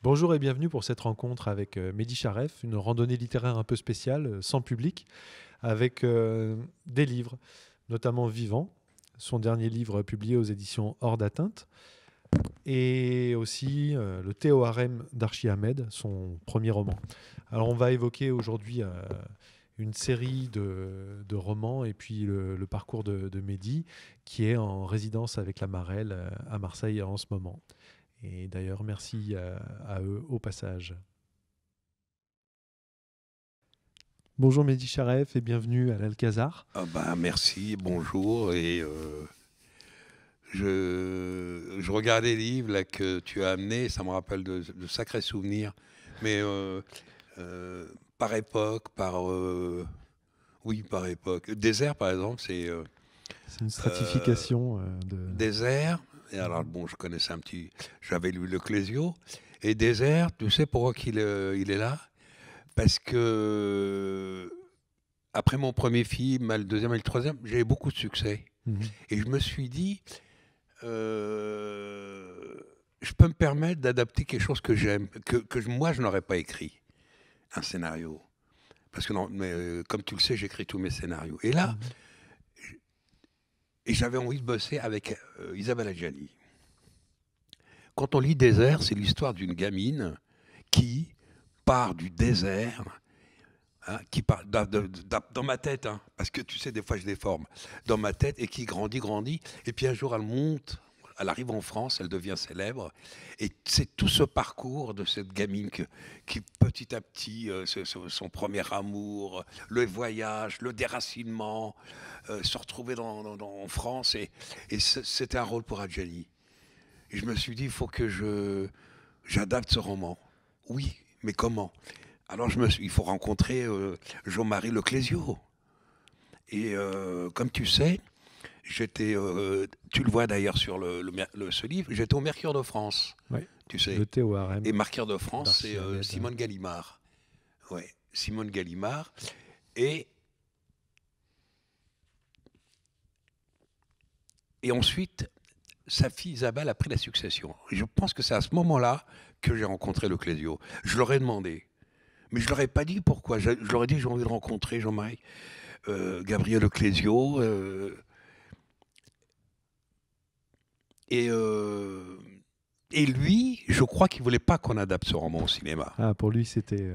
Bonjour et bienvenue pour cette rencontre avec Mehdi Charef, une randonnée littéraire un peu spéciale, sans public, avec des livres, notamment Vivant, son dernier livre publié aux éditions Hors d'Atteinte, et aussi Le thé au harem d'Archie Ahmed, son premier roman. Alors on va évoquer aujourd'hui une série de romans et puis le parcours de Mehdi, qui est en résidence avec la Marelle à Marseille en ce moment. Et d'ailleurs, merci à eux au passage. Bonjour Mehdi Charef et bienvenue à l'Alcazar. Ah bah, merci, bonjour. Je regarde les livres là, que tu as amenés, ça me rappelle de sacrés souvenirs. Mais par époque, oui, par époque. Désert, par exemple, c'est C'est une euh, stratification de... Désert. Et alors, bon, je connaissais un petit. J'avais lu Le Clésio. Et Désert, tu sais pourquoi il est là? Parce que après mon premier film, le deuxième et le troisième, j'ai eu beaucoup de succès. Mhm. Et je me suis dit, je peux me permettre d'adapter quelque chose que j'aime, moi je n'aurais pas écrit, un scénario. Parce que non, mais, comme tu le sais, j'écris tous mes scénarios. Et là, Mhm. et j'avais envie de bosser avec Isabelle Adjani. Quand on lit Désert, c'est l'histoire d'une gamine qui part du désert, hein, qui part dans ma tête, hein, parce que tu sais, des fois je déforme, dans ma tête, et qui grandit, et puis un jour elle monte, elle arrive en France, elle devient célèbre, et c'est tout ce parcours de cette gamine qui petit à petit, son premier amour, le voyage, le déracinement, se retrouver en France, et c'était un rôle pour Adjani. Et je me suis dit, il faut que j'adapte ce roman. Oui, mais comment? Alors il faut rencontrer Jean-Marie Leclésio. Et comme tu sais, tu le vois d'ailleurs sur ce livre, j'étais au Mercure de France, Ouais. tu sais. Le thé au Et harem Mercure de France, c'est d'Archie Ahmed. Simone Gallimard. Ouais, Simone Gallimard. Et, et ensuite, sa fille Isabelle a pris la succession. Et je pense que c'est à ce moment-là que j'ai rencontré Leclésio. Je leur ai demandé. Mais je leur ai pas dit pourquoi. Je leur ai dit que j'ai envie de rencontrer Jean-Marie, Gabriel Leclésio. Et, euh, et lui, je crois qu'il voulait pas qu'on adapte ce roman au cinéma. Ah, pour lui, Oui, je c'était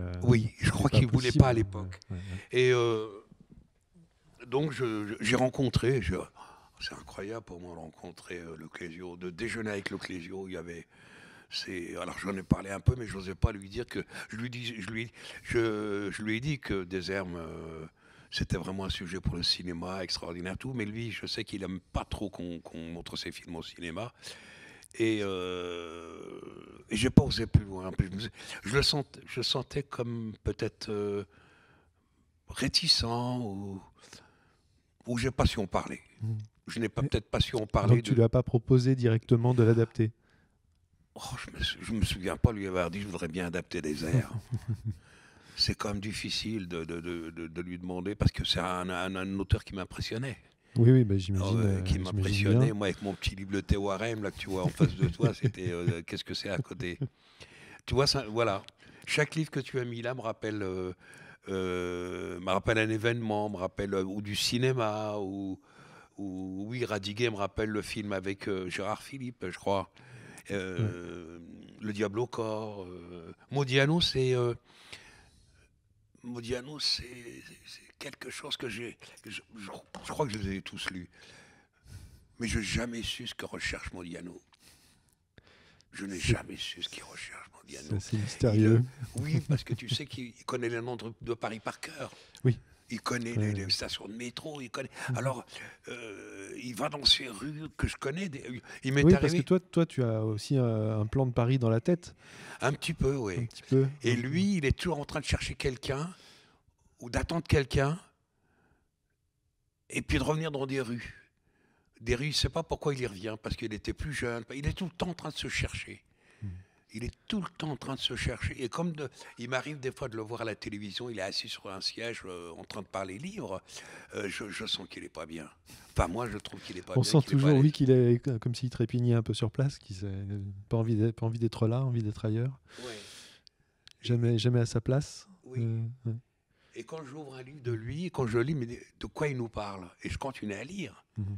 crois pas qu'il voulait pas possible. à l'époque. Ouais, ouais. Et donc j'ai rencontré, c'est incroyable pour moi de rencontrer Leclésio, de déjeuner avec Leclésio. Alors j'en ai parlé un peu, mais je n'osais pas lui dire que je lui ai dit que Déshermes, c'était vraiment un sujet pour le cinéma extraordinaire, tout. Mais lui, je sais qu'il aime pas trop qu'on montre ses films au cinéma. Et j'ai pas osé plus loin. Je le sentais comme peut-être réticent ou j'ai pas su en parler. Mhm. Je n'ai pas Et peut-être pas su en parler donc tu de. lui as pas proposé directement de l'adapter. Oh, je me souviens pas lui avoir dit je voudrais bien adapter des airs. C'est quand même difficile de lui demander parce que c'est un auteur qui m'impressionnait. Oui, oui, bah, Qui j'imagine m'impressionnait, bien. moi, avec mon petit livre Le Théorème, là, que tu vois en face de toi, c'était qu'est-ce que c'est à côté. Tu vois, ça, voilà. Chaque livre que tu as mis là me rappelle un événement, me rappelle ou du cinéma, ou oui, Radiguet me rappelle le film avec Gérard Philippe, je crois. Ouais. Le Diable au corps. Modiano, c'est quelque chose que je crois que je les ai tous lus. Mais je n'ai jamais su ce que recherche Modiano. Je n'ai C'est jamais su ce qu'il recherche, c'est Modiano. assez Il, euh, mystérieux. oui, parce que tu sais qu'il connaît les noms de Paris par cœur. Oui. Il connaît Ouais, les ouais. stations de métro. Il connaît. Mhm. Alors, il va dans ces rues que je connais. Il m'est Oui, parce que arrivé toi, tu as aussi un plan de Paris dans la tête, un petit peu, un oui. petit peu. Et lui, il est toujours en train de chercher quelqu'un ou d'attendre quelqu'un et puis de revenir dans des rues. Des rues, il ne sait pas pourquoi il y revient, parce qu'il était plus jeune. Il est tout le temps en train de se chercher. Mhm. Il est tout le temps en train de se chercher. Et il m'arrive des fois de le voir à la télévision, il est assis sur un siège en train de parler livre. Je sens qu'il n'est pas bien. Enfin, moi, je trouve qu'il n'est pas On bien. sent Qu'il est pas à toujours, l'aise. oui, qu'il est comme s'il trépignait un peu sur place, qu'il n'a pas envie d'être là, envie d'être ailleurs. Ouais. Jamais à sa place. Oui. Ouais. Et quand j'ouvre un livre de lui, quand je lis, mais de quoi il nous parle? Et je continue à lire. Mhm.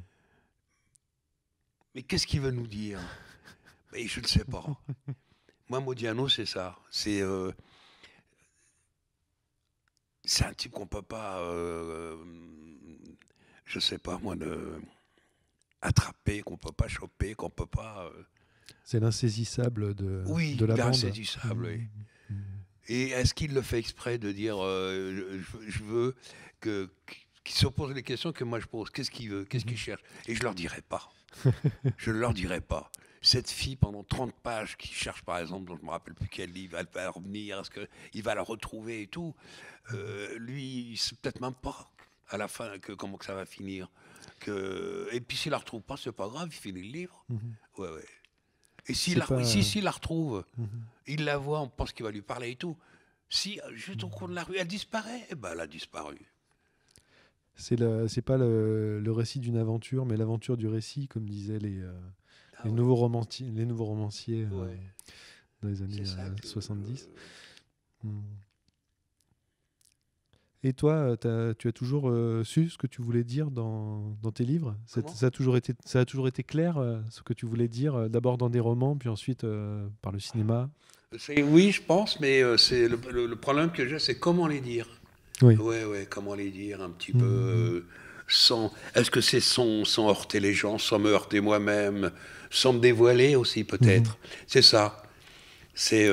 Mais qu'est-ce qu'il veut nous dire? Mais je ne sais pas. Moi, Modiano, c'est ça. C'est un type qu'on peut pas, je sais pas moi, attraper, qu'on peut pas choper, qu'on peut pas. C'est l'insaisissable Oui, de la il est bande. insaisissable. Oui. Mhm. Et est-ce qu'il le fait exprès de dire, je veux qu'il se pose les questions que moi je pose? Qu'est-ce qu'il veut? Qu'est-ce qu'il cherche? Et je leur dirai pas. Je ne leur dirai pas. Cette fille, pendant 30 pages, qui cherche par exemple, dont je ne me rappelle plus quel livre, elle va revenir, est-ce qu'il va la retrouver et tout, lui, il ne sait peut-être même pas à la fin comment que ça va finir. Et puis s'il la retrouve pas, c'est pas grave, il finit le livre. Mhm. Ouais, ouais. Et C'est pas- s'il la retrouve, Mhm. il la voit, on pense qu'il va lui parler et tout. Si, juste au cours de la rue, elle disparaît, eh ben, elle a disparu. C'est pas le récit d'une aventure, mais l'aventure du récit, comme disaient Ah les ouais. nouveaux romanciers Ouais. dans les années C'est ça 70. Mm. Et toi, tu as toujours su ce que tu voulais dire dans tes livres? Comment? Ça a toujours été clair ce que tu voulais dire, d'abord dans des romans, puis ensuite par le cinéma? Oui, je pense, mais c'est le problème que j'ai, c'est comment les dire. Oui. Ouais, comment les dire un petit peu Mhm. sans. Est-ce que c'est sans heurter les gens, sans me heurter moi-même, sans me dévoiler aussi peut-être. C'est ça. C'est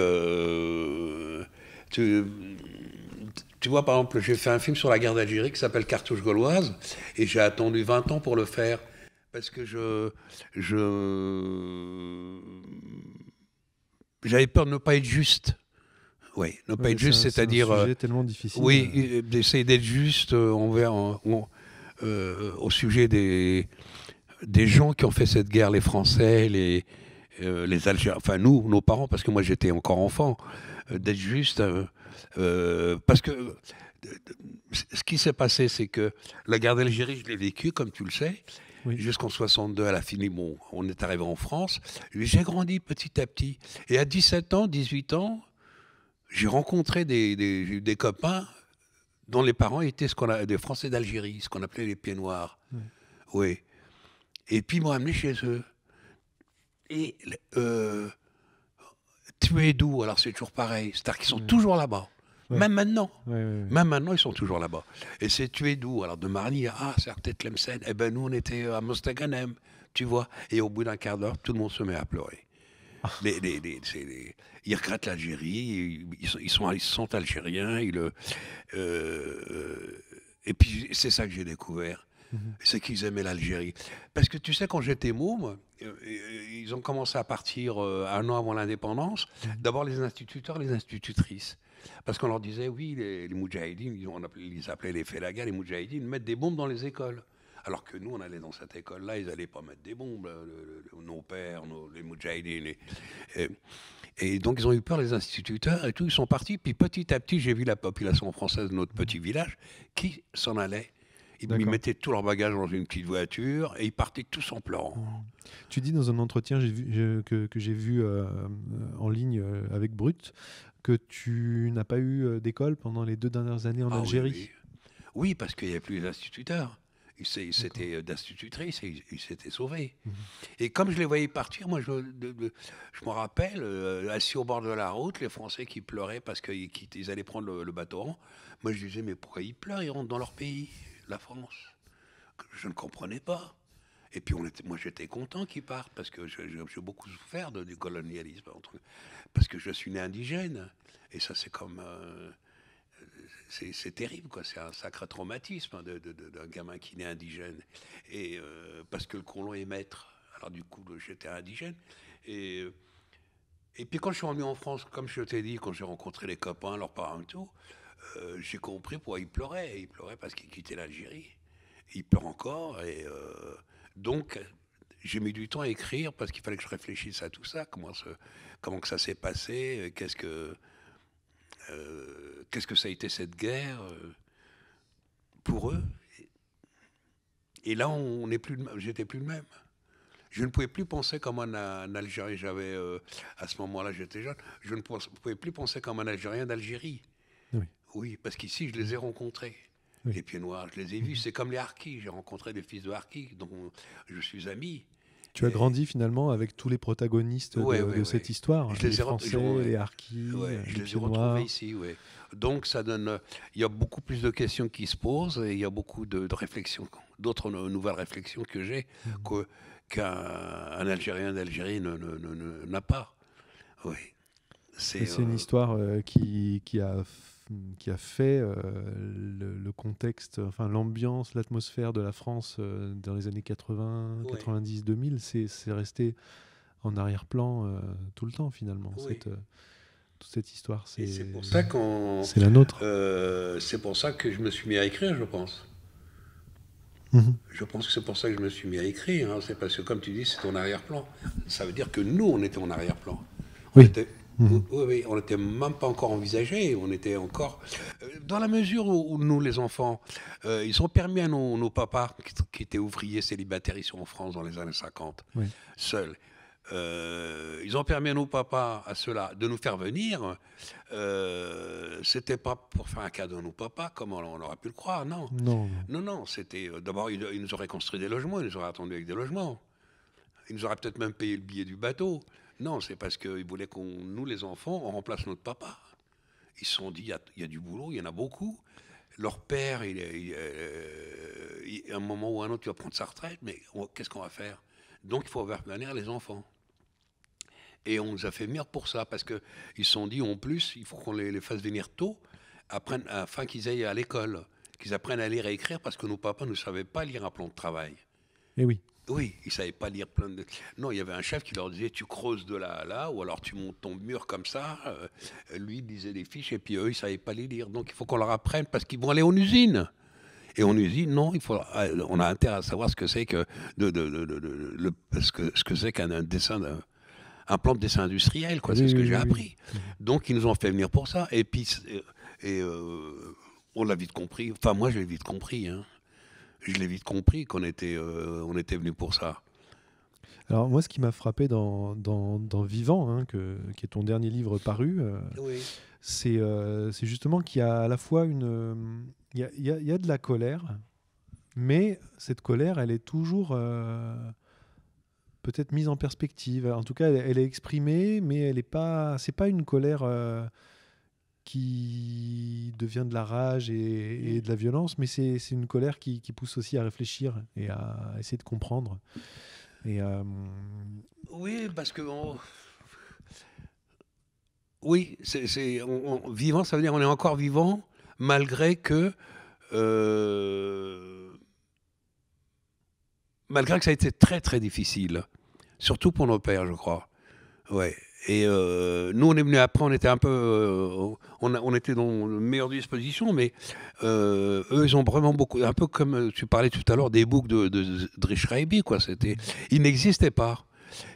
tu vois, par exemple, j'ai fait un film sur la guerre d'Algérie qui s'appelle Cartouche gauloise, et j'ai attendu 20 ans pour le faire parce que j'avais peur de ne pas être juste. Oui, ne pas Ouais, être juste, c'est un c'est-à-dire, sujet tellement difficile. oui, d'essayer d'être juste au sujet des gens qui ont fait cette guerre, les Français, les Algériens, enfin nous, nos parents, parce que moi j'étais encore enfant, d'être juste, parce que ce qui s'est passé, c'est que la guerre d'Algérie, je l'ai vécue, comme tu le sais, Oui. jusqu'en 62, à la fin, bon, on est arrivé en France, j'ai grandi petit à petit, et à 17 ans, 18 ans, j'ai rencontré des copains dont les parents étaient des Français d'Algérie, ce qu'on appelait les pieds noirs. Ouais. Oui. Et puis ils m'ont amené chez eux. Et tu es d'où? Alors c'est toujours pareil. C'est-à-dire qu'ils sont Ouais. toujours là-bas. Ouais. Même maintenant. Ouais. Même maintenant, ils sont toujours là-bas. Et c'est tu es d'où? Alors de Marny, ah, c'est peut-être Tlemcen. Eh ben nous, on était à Mostaganem, tu vois. Et au bout d'un quart d'heure, tout le monde se met à pleurer. Ils regrettent l'Algérie, ils sont algériens. Et puis c'est ça que j'ai découvert. Mhm. C'est qu'ils aimaient l'Algérie. Parce que tu sais, quand j'étais môme, ils ont commencé à partir un an avant l'indépendance. D'abord les instituteurs, les institutrices. Parce qu'on leur disait, oui, les moudjahidines, ils appelaient les félagas, les moudjahidines, mettent des bombes dans les écoles. Alors que nous, on allait dans cette école-là, ils n'allaient pas mettre des bombes, nos pères, les moudjahidines. Et donc, ils ont eu peur, les instituteurs, et tout, ils sont partis. Puis petit à petit, j'ai vu la population française de notre petit village qui s'en allait. Ils mettaient tout leur bagage dans une petite voiture et ils partaient tous en pleurant. Tu dis dans un entretien que j'ai vu en ligne avec Brut que tu n'as pas eu d'école pendant les 2 dernières années en Algérie. Oui, parce qu'il n'y avait plus d'instituteurs. C'était d'institutrices et ils s'étaient sauvés. Et comme je les voyais partir, moi, je me rappelle, assis au bord de la route, les Français qui pleuraient parce qu'ils allaient prendre le bateau. Moi, je disais, mais pourquoi ils pleurent? Ils rentrent dans leur pays, la France. Je ne comprenais pas. Et puis, moi, j'étais content qu'ils partent parce que j'ai beaucoup souffert du colonialisme. Parce que je suis né indigène. Et ça, c'est comme... c'est terrible, quoi. C'est un sacré traumatisme d'un gamin qui naît indigène. Et parce que le colon est maître. Alors du coup, j'étais indigène. Et puis quand je suis revenu en France, comme je t'ai dit, quand j'ai rencontré les copains, leurs parents et tout, j'ai compris pourquoi ils pleuraient. Ils pleuraient parce qu'ils quittaient l'Algérie. Ils pleurent encore. Et donc, j'ai mis du temps à écrire parce qu'il fallait que je réfléchisse à tout ça, comment que ça s'est passé, qu'est-ce que ça a été cette guerre pour eux. Et là, j'étais plus le même. Je ne pouvais plus penser comme un Algérien. À ce moment-là, j'étais jeune. Je ne pouvais plus penser comme un Algérien d'Algérie. Oui. Oui, parce qu'ici, je les ai rencontrés. Oui. Les Pieds Noirs, je les ai vus. C'est comme les Harkis. J'ai rencontré des fils de Harkis dont je suis ami. Tu as grandi finalement avec tous les protagonistes de cette histoire, les Français, les Harkis, je les ai retrouvés ici. Ouais. Donc ça donne, il y a beaucoup plus de questions qui se posent et il y a beaucoup de réflexions, d'autres nouvelles réflexions que j'ai qu'un Algérien d'Algérie n'a pas. Oui. C'est une histoire qui a fait le contexte, enfin l'ambiance, l'atmosphère de la France dans les années 80, 90, 2000, c'est resté en arrière-plan tout le temps finalement. Oui. Toute cette histoire, c'est pour ça c'est la nôtre. C'est pour ça que je me suis mis à écrire, je pense. Je pense que c'est pour ça que je me suis mis à écrire. Hein. C'est parce que, comme tu dis, c'est en arrière-plan. Ça veut dire que nous, on était en arrière-plan. Oui. Oui, on n'était même pas encore envisagé. On était encore... dans la mesure où nous, les enfants, ils ont permis à nos papas, qui étaient ouvriers célibataires ici en France dans les années 50, seuls, ils ont permis à nos papas, à ceux-là, de nous faire venir. C'était pas pour faire un cadeau à nos papas, comme on aurait pu le croire, non. Non, c'était... D'abord, ils nous auraient construit des logements, ils nous auraient attendu avec des logements. Ils nous auraient peut-être même payé le billet du bateau. Non, c'est parce qu'ils voulaient nous, les enfants, on remplace notre papa. Ils se sont dit, il y a du boulot, il y en a beaucoup. Leur père, à un moment ou à un autre, il va prendre sa retraite, mais qu'est-ce qu'on va faire? Donc, il faut faire venir les enfants. Et on nous a fait venir pour ça, parce qu'ils se sont dit, en plus, il faut qu'on les fasse venir tôt, afin qu'ils aillent à l'école, qu'ils apprennent à lire et écrire, parce que nos papas ne savaient pas lire un plan de travail. Et oui. Oui, ils ne savaient pas lire plein de... Non, il y avait un chef qui leur disait, tu creuses de là à là, ou alors tu montes ton mur comme ça. Lui, il lisait des fiches, et puis eux, ils ne savaient pas les lire. Donc, il faut qu'on leur apprenne, parce qu'ils vont aller en usine. Et en usine, non, on a intérêt à savoir ce que c'est que ce que c'est qu'un dessin, un plan de dessin industriel, quoi. C'est ce que j'ai appris. Donc, ils nous ont fait venir pour ça. Et puis, on l'a vite compris. Enfin, moi, je l'ai vite compris, hein. Je l'ai vite compris qu'on était venus pour ça. Alors moi, ce qui m'a frappé dans Vivant, hein, qui est ton dernier livre paru, c'est justement qu'il y a à la fois il y a de la colère, mais cette colère, elle est toujours peut-être mise en perspective. En tout cas, elle est exprimée, mais c'est pas une colère qui devient de la rage et de la violence, mais c'est une colère qui pousse aussi à réfléchir et à essayer de comprendre. Et oui, parce que... Oui, vivant, ça veut dire qu'on est encore vivant, malgré que ça a été très, très difficile. Surtout pour nos pères, je crois. Ouais. Et nous, on est venus après, on était un peu... on était dans de meilleures dispositions, mais eux, ils ont vraiment beaucoup... Un peu comme tu parlais tout à l'heure des boucs de Driss Raïbi, quoi. Ils n'existaient pas.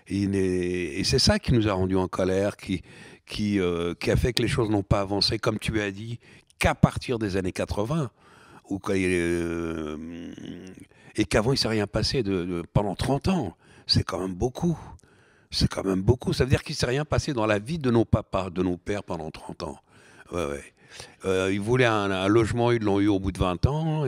Et c'est ça qui nous a rendus en colère, qui a fait que les choses n'ont pas avancé, comme tu as dit, qu'à partir des années 80, et qu'avant, il ne s'est rien passé pendant 30 ans. C'est quand même beaucoup. C'est quand même beaucoup. Ça veut dire qu'il ne s'est rien passé dans la vie de nos papas, de nos pères pendant 30 ans. Ils voulaient un logement, ils l'ont eu au bout de 20 ans.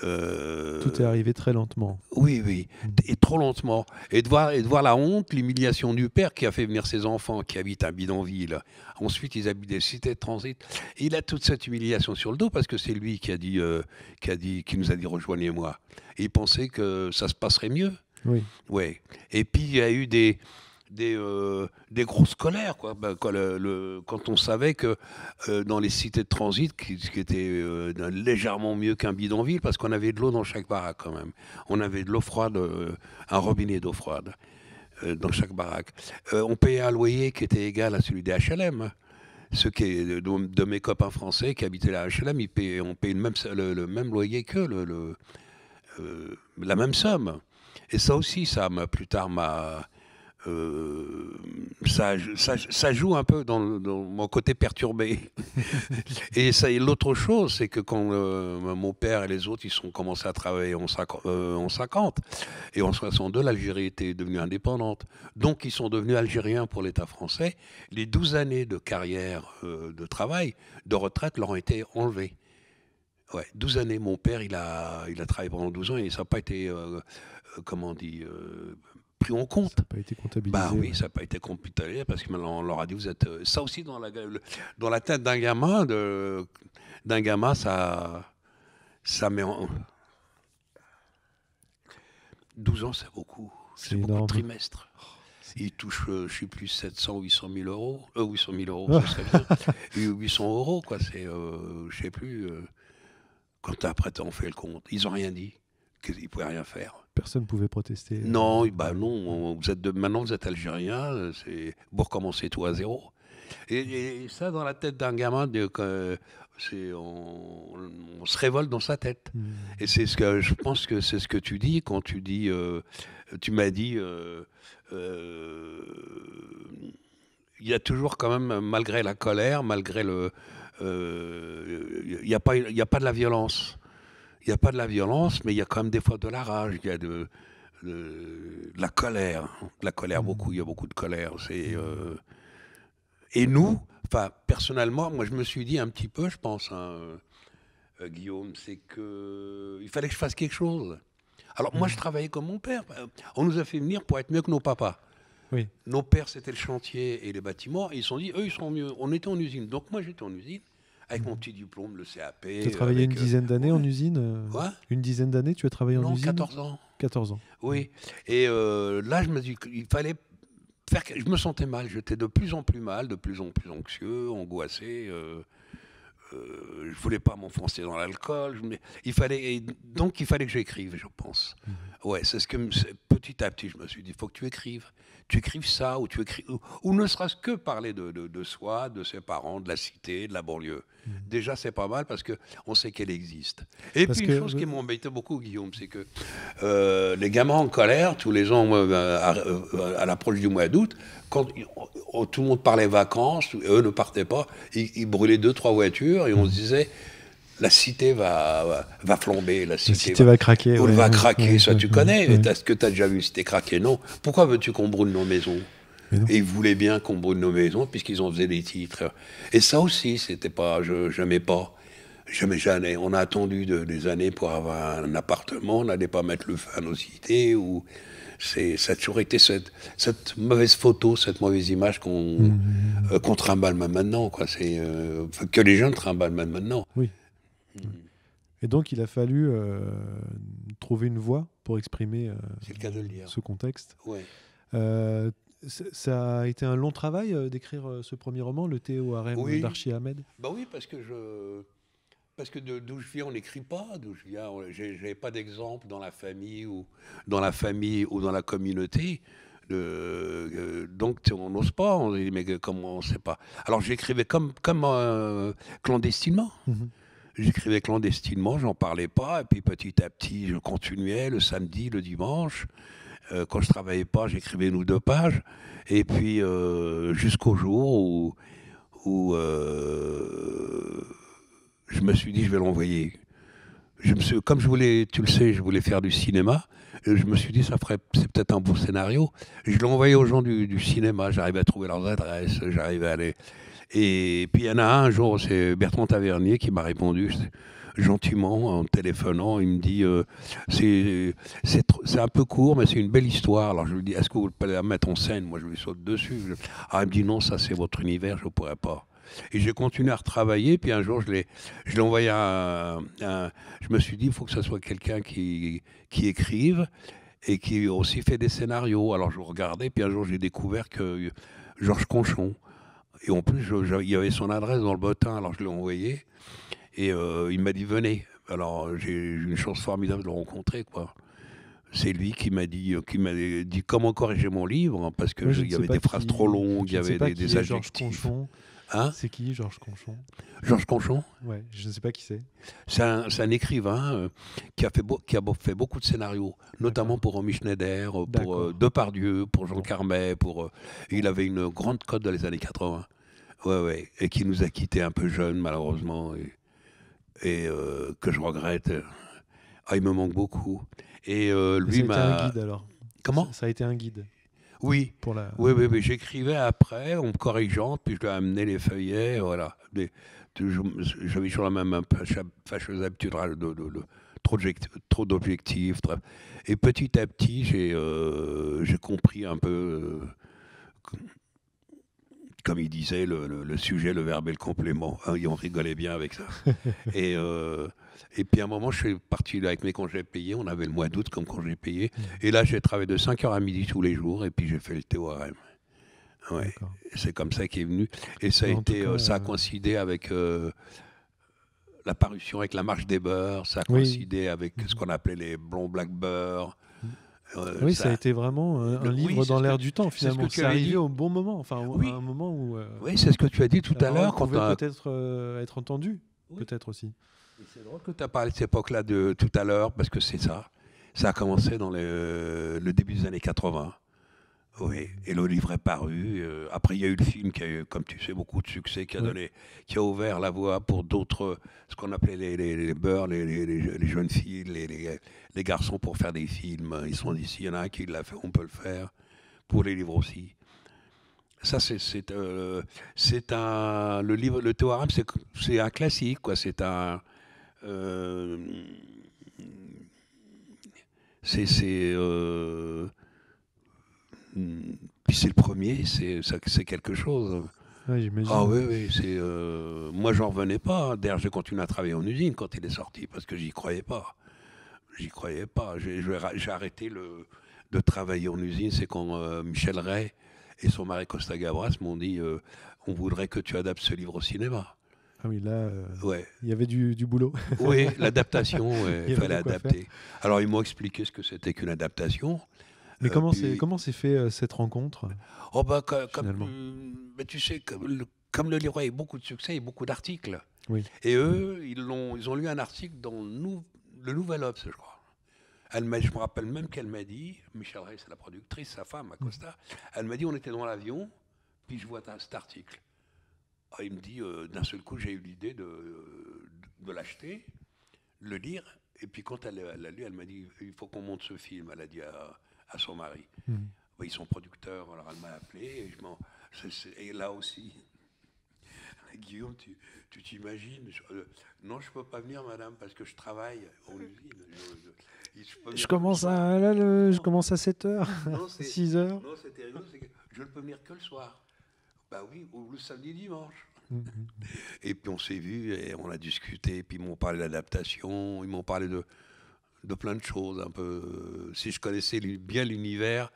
Tout est arrivé très lentement. Oui, et trop lentement. Et de voir la honte, l'humiliation du père qui a fait venir ses enfants qui habitent un bidonville. Ensuite, ils habitent des cités de transit. Et il a toute cette humiliation sur le dos parce que c'est lui qui nous a dit rejoignez-moi. Et il pensait que ça se passerait mieux. Oui. Ouais. Et puis il y a eu des grosses colères, quoi. Quand on savait que dans les cités de transit, qui étaient légèrement mieux qu'un bidonville, parce qu'on avait de l'eau dans chaque baraque quand même. On avait de l'eau froide, un robinet d'eau froide dans chaque baraque. On payait un loyer qui était égal à celui des HLM. Ceux de mes copains français qui habitaient la HLM, on payait le même loyer qu'eux, la même somme. Et ça aussi, plus tard, ça joue un peu dans mon côté perturbé. Et l'autre chose, c'est que quand mon père et les autres, ils ont commencé à travailler en 50, et en 62, l'Algérie était devenue indépendante. Donc, ils sont devenus algériens pour l'État français. Les 12 années de carrière, de travail, de retraite, leur ont été enlevées. Ouais, 12 années. Mon père, il a travaillé pendant 12 ans et ça n'a pas été, comment on dit, pris en compte. Ça n'a pas été comptabilisé. Bah oui, ça n'a pas été comptabilisé parce que maintenant on leur a dit vous êtes. Ça aussi dans la tête d'un gamin, ça met en. 12 ans, c'est beaucoup. C'est beaucoup de trimestres. Il touche, je ne sais plus, 700 ou 800 000 euros. 800 000 euros, ça serait bien. 800 euros, quoi. C'est, je ne sais plus. Quand après, on fait le compte. Ils n'ont rien dit. Qu'ils ne pouvaient rien faire. Personne ne pouvait protester. Non, non. Maintenant, vous êtes algérien. Vous recommencez tout à zéro. Et ça, dans la tête d'un gamin, on se révolte dans sa tête. Et c'est ce que je pense que c'est ce que tu dis quand tu dis. Tu m'as dit. Il y a toujours quand même, malgré la colère, malgré le. Il n'y a pas de la violence. Il n'y a pas de la violence, mais il y a quand même des fois de la rage, il y a de la colère. De la colère, beaucoup, il y a beaucoup de colère. Et nous, personnellement, moi je me suis dit un petit peu, je pense, Guillaume, c'est qu'il fallait que je fasse quelque chose. Alors moi je travaillais comme mon père. On nous a fait venir pour être mieux que nos papas. Oui. Nos pères, c'était le chantier et les bâtiments. Et ils se sont dit, eux, ils sont mieux. On était en usine. Donc moi, j'étais en usine avec mon petit diplôme, le CAP. Tu as travaillé une dizaine d'années en usine Quoi ? Une dizaine d'années, tu as travaillé en usine ? 14 ans. 14 ans. Oui. Et là, je me dis qu'il fallait faire. Je me sentais mal. J'étais de plus en plus mal, de plus en plus anxieux, angoissé. Je voulais pas m'enfoncer dans l'alcool. Donc il fallait que j'écrive, je pense. Ouais, c'est petit à petit, je me suis dit, il faut que tu écrives. Tu écrives ça, ou ne serait-ce que parler de soi, de ses parents, de la cité, de la banlieue. Déjà, c'est pas mal parce qu'on sait qu'elle existe. Et puis, une chose qui m'embêtait beaucoup, Guillaume, c'est que les gamins en colère, tous les ans, à l'approche du mois d'août, quand tout le monde parlait vacances, eux ne partaient pas, ils brûlaient 2-3 voitures et on se disait... La cité va flamber, la cité va craquer. Ouais, va craquer, ça tu connais. Est-ce que tu as déjà vu une cité craquer? Non. Pourquoi veux-tu qu'on brûle nos maisons? Et ils voulaient bien qu'on brûle nos maisons puisqu'ils en faisaient des titres. Et ça aussi, c'était pas, je n'aimais pas. Jamais. On a attendu des années pour avoir un appartement. On n'allait pas mettre le feu à nos cités. Ça a toujours été cette mauvaise photo, cette mauvaise image qu'on trimballe même maintenant. Quoi. Que les jeunes trimballent même maintenant. Oui. Et donc, il a fallu trouver une voie pour exprimer c'est le cas de le dire. Ce contexte. Ouais. Ça a été un long travail d'écrire ce premier roman, Le thé au harem d'Archie Ahmed. Bah oui, parce que d'où je viens, on n'écrit pas. D'où je viens, j'avais pas d'exemple dans la famille ou dans la communauté. Donc on n'ose pas. On dit mais comment on sait pas. Alors j'écrivais comme clandestinement. J'écrivais clandestinement, j'en parlais pas, et puis petit à petit, je continuais le samedi, le dimanche. Quand je travaillais pas, j'écrivais 1 ou 2 pages, et puis jusqu'au jour où je me suis dit, je vais l'envoyer. Comme je voulais, tu le sais, je voulais faire du cinéma. Je me suis dit, c'est peut-être un beau scénario. Je l'ai envoyé aux gens du cinéma. J'arrivais à trouver leurs adresses, j'arrivais à aller. Et puis il y en a un jour, c'est Bertrand Tavernier qui m'a répondu gentiment en téléphonant. Il me dit c'est un peu court, mais c'est une belle histoire. Alors je lui dis est-ce que vous pouvez la mettre en scène? Moi je lui saute dessus. Il me dit non, ça c'est votre univers, je ne pourrais pas. Et j'ai continué à retravailler. Puis un jour je l'ai envoyé je me suis dit il faut que ce soit quelqu'un qui écrive et qui aussi fait des scénarios. Alors je regardais. Puis un jour j'ai découvert que Georges Conchon. Et en plus, il y avait son adresse dans le bottin, alors je l'ai envoyé. Et il m'a dit, venez. Alors, j'ai eu une chance formidable de le rencontrer, quoi. C'est lui qui m'a dit comment corriger mon livre, hein, parce qu'il y avait des phrases trop longues, il y avait des adjectifs. Hein? C'est qui, Georges Conchon? Georges Conchon, Ouais, je ne sais pas qui c'est. c'est un écrivain qui a fait beaucoup de scénarios, notamment D'accord. pour Romy Schneider, pour D'accord. Depardieu, pour Jean Bon. Carmet. Il avait une grande cote dans les années 80. Ouais, ouais, et qui nous a quittés un peu jeunes, malheureusement, et que je regrette. Ah, il me manque beaucoup. Et Mais lui ça a été un m'a... guide alors. Comment? Ça a été un guide Oui, pour la. oui, oui, oui. J'écrivais après, en me corrigeant, puis je lui ai amené les feuillets, voilà. J'avais toujours la même fâcheuse habitude trop d'objectifs. Et petit à petit, j'ai compris un peu, comme il disait, le sujet, le verbe et le complément. Hein, et on rigolait bien avec ça. Et, euh, et puis à un moment, je suis parti avec mes congés payés. On avait le mois d'août comme congé payé. Et là, j'ai travaillé de 5h à midi tous les jours. Et puis j'ai fait le théorème. Ouais. D'accord. C'est comme ça qu'est venu. Et ça a, Mais en tout été, cas, ça a coïncidé avec la parution avec La Marche des Beurs. Ça a oui. coïncidé avec ce qu'on appelait les blonds black beurre. Oui, ça a été vraiment un livre dans l'air du temps, finalement. C'est arrivé au bon moment, enfin, oui. à un moment où. Oui, c'est ce que tu as dit tout à l'heure. Quand pouvait peut-être être entendu, oui. Peut-être aussi. Et c'est drôle que tu as parlé de cette époque-là de tout à l'heure, parce que c'est ça. Ça a commencé dans le début des années 80. Oui, et le livre est paru. Après, il y a eu le film qui a eu, comme tu sais, beaucoup de succès, qui a ouvert la voie pour d'autres, ce qu'on appelait les beurs, les jeunes filles, les garçons pour faire des films. Ils sont d'ici, il y en a un qui l'a fait, on peut le faire. Pour les livres aussi. Ça, le livre, le théorème, c'est un classique, quoi. C'est un. Puis c'est le premier, c'est quelque chose. Ouais, j'imagine. Ah oui, oui, moi, j'en revenais pas. D'ailleurs, j'ai continué à travailler en usine quand il est sorti parce que j'y croyais pas. J'y croyais pas. J'ai arrêté de travailler en usine. C'est quand Michel Ray et son mari Costa Gavras m'ont dit on voudrait que tu adaptes ce livre au cinéma. Ah oui, là, ouais. Il y avait du boulot. Oui, l'adaptation, il fallait adapter. Alors, ils m'ont expliqué ce que c'était qu'une adaptation. Mais comment s'est fait cette rencontre? Oh bah, tu sais, comme le livre a eu beaucoup de succès et beaucoup d'articles. Oui. Et eux, ils ont lu un article dans le Nouvel Obs, je crois. Je me rappelle même qu'elle m'a dit, Michel Ray, c'est la productrice, sa femme, Acosta, elle m'a dit, on était dans l'avion, puis je vois cet article. Alors, il me dit, d'un seul coup, j'ai eu l'idée de l'acheter, le lire, et puis quand elle l'a lu, elle m'a dit, il faut qu'on monte ce film, elle a dit à son mari. Ils sont producteurs, alors elle m'a appelé, et là aussi, Guillaume, tu t'imagines non, je ne peux pas venir, madame, parce que je travaille en usine. Je commence à 7h, 6h. Non, c'est terrible, c'est que je ne peux venir que le soir. Bah oui, ou le samedi, dimanche. Et puis on s'est vus et on a discuté, et puis ils m'ont parlé d'adaptation, ils m'ont parlé de plein de choses, un peu. Si je connaissais bien l'univers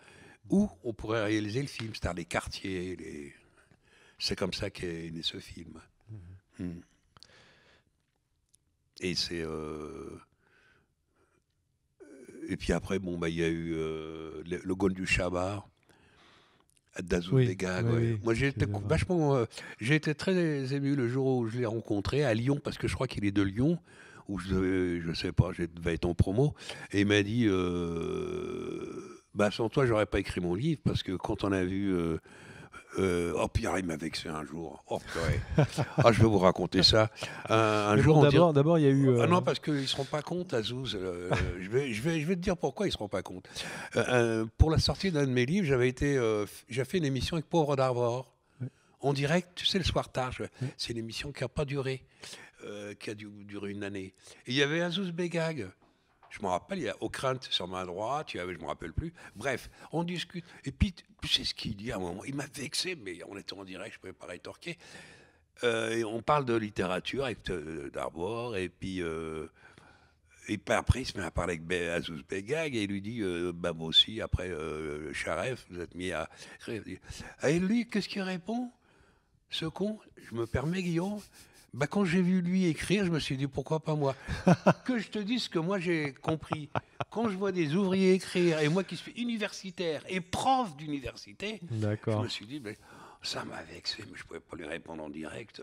où on pourrait réaliser le film, c'est-à-dire les quartiers, c'est comme ça qu'est né ce film. Et c'est... Et puis après, il y a eu le Gone du Chabar, d'Azouz Begag. Oui, moi, j'ai été très ému le jour où je l'ai rencontré à Lyon, parce que je crois qu'il est de Lyon, où je sais pas, je devais être en promo, et il m'a dit sans toi, j'aurais pas écrit mon livre, parce que quand on a vu... Pierre, il m'a vexé un jour. Je vais vous raconter ça. Un jour, d'abord, il y a eu. Non, parce qu'ils ne se rendent pas compte, Azouz. Je vais te dire pourquoi ils ne se rendent pas compte. Pour la sortie d'un de mes livres, j'ai fait une émission avec Pauvre d'Arvor. En direct, tu sais, le soir tard. C'est une émission qui n'a pas duré, qui a duré une année. Et il y avait Azouz Begag. Je me rappelle, il y a Ockrent sur ma droite, je ne me rappelle plus. Bref, on discute. Et puis, tu sais ce qu'il dit à un moment. Il m'a vexé, mais on était en direct, je ne pouvais pas rétorquer. Et on parle de littérature avec d'Arbor, et puis après, il se met à parler avec Azouz Begag, et il lui dit, moi aussi, après Charef, vous êtes mis à... Et lui, qu'est-ce qu'il répond, ce con? Je me permets, Guillaume. Quand j'ai vu lui écrire, je me suis dit, pourquoi pas moi? Que je te dise ce que moi j'ai compris. Quand je vois des ouvriers écrire, et moi qui suis universitaire et prof d'université, je me suis dit, Ça m'a vexé, mais je ne pouvais pas lui répondre en direct.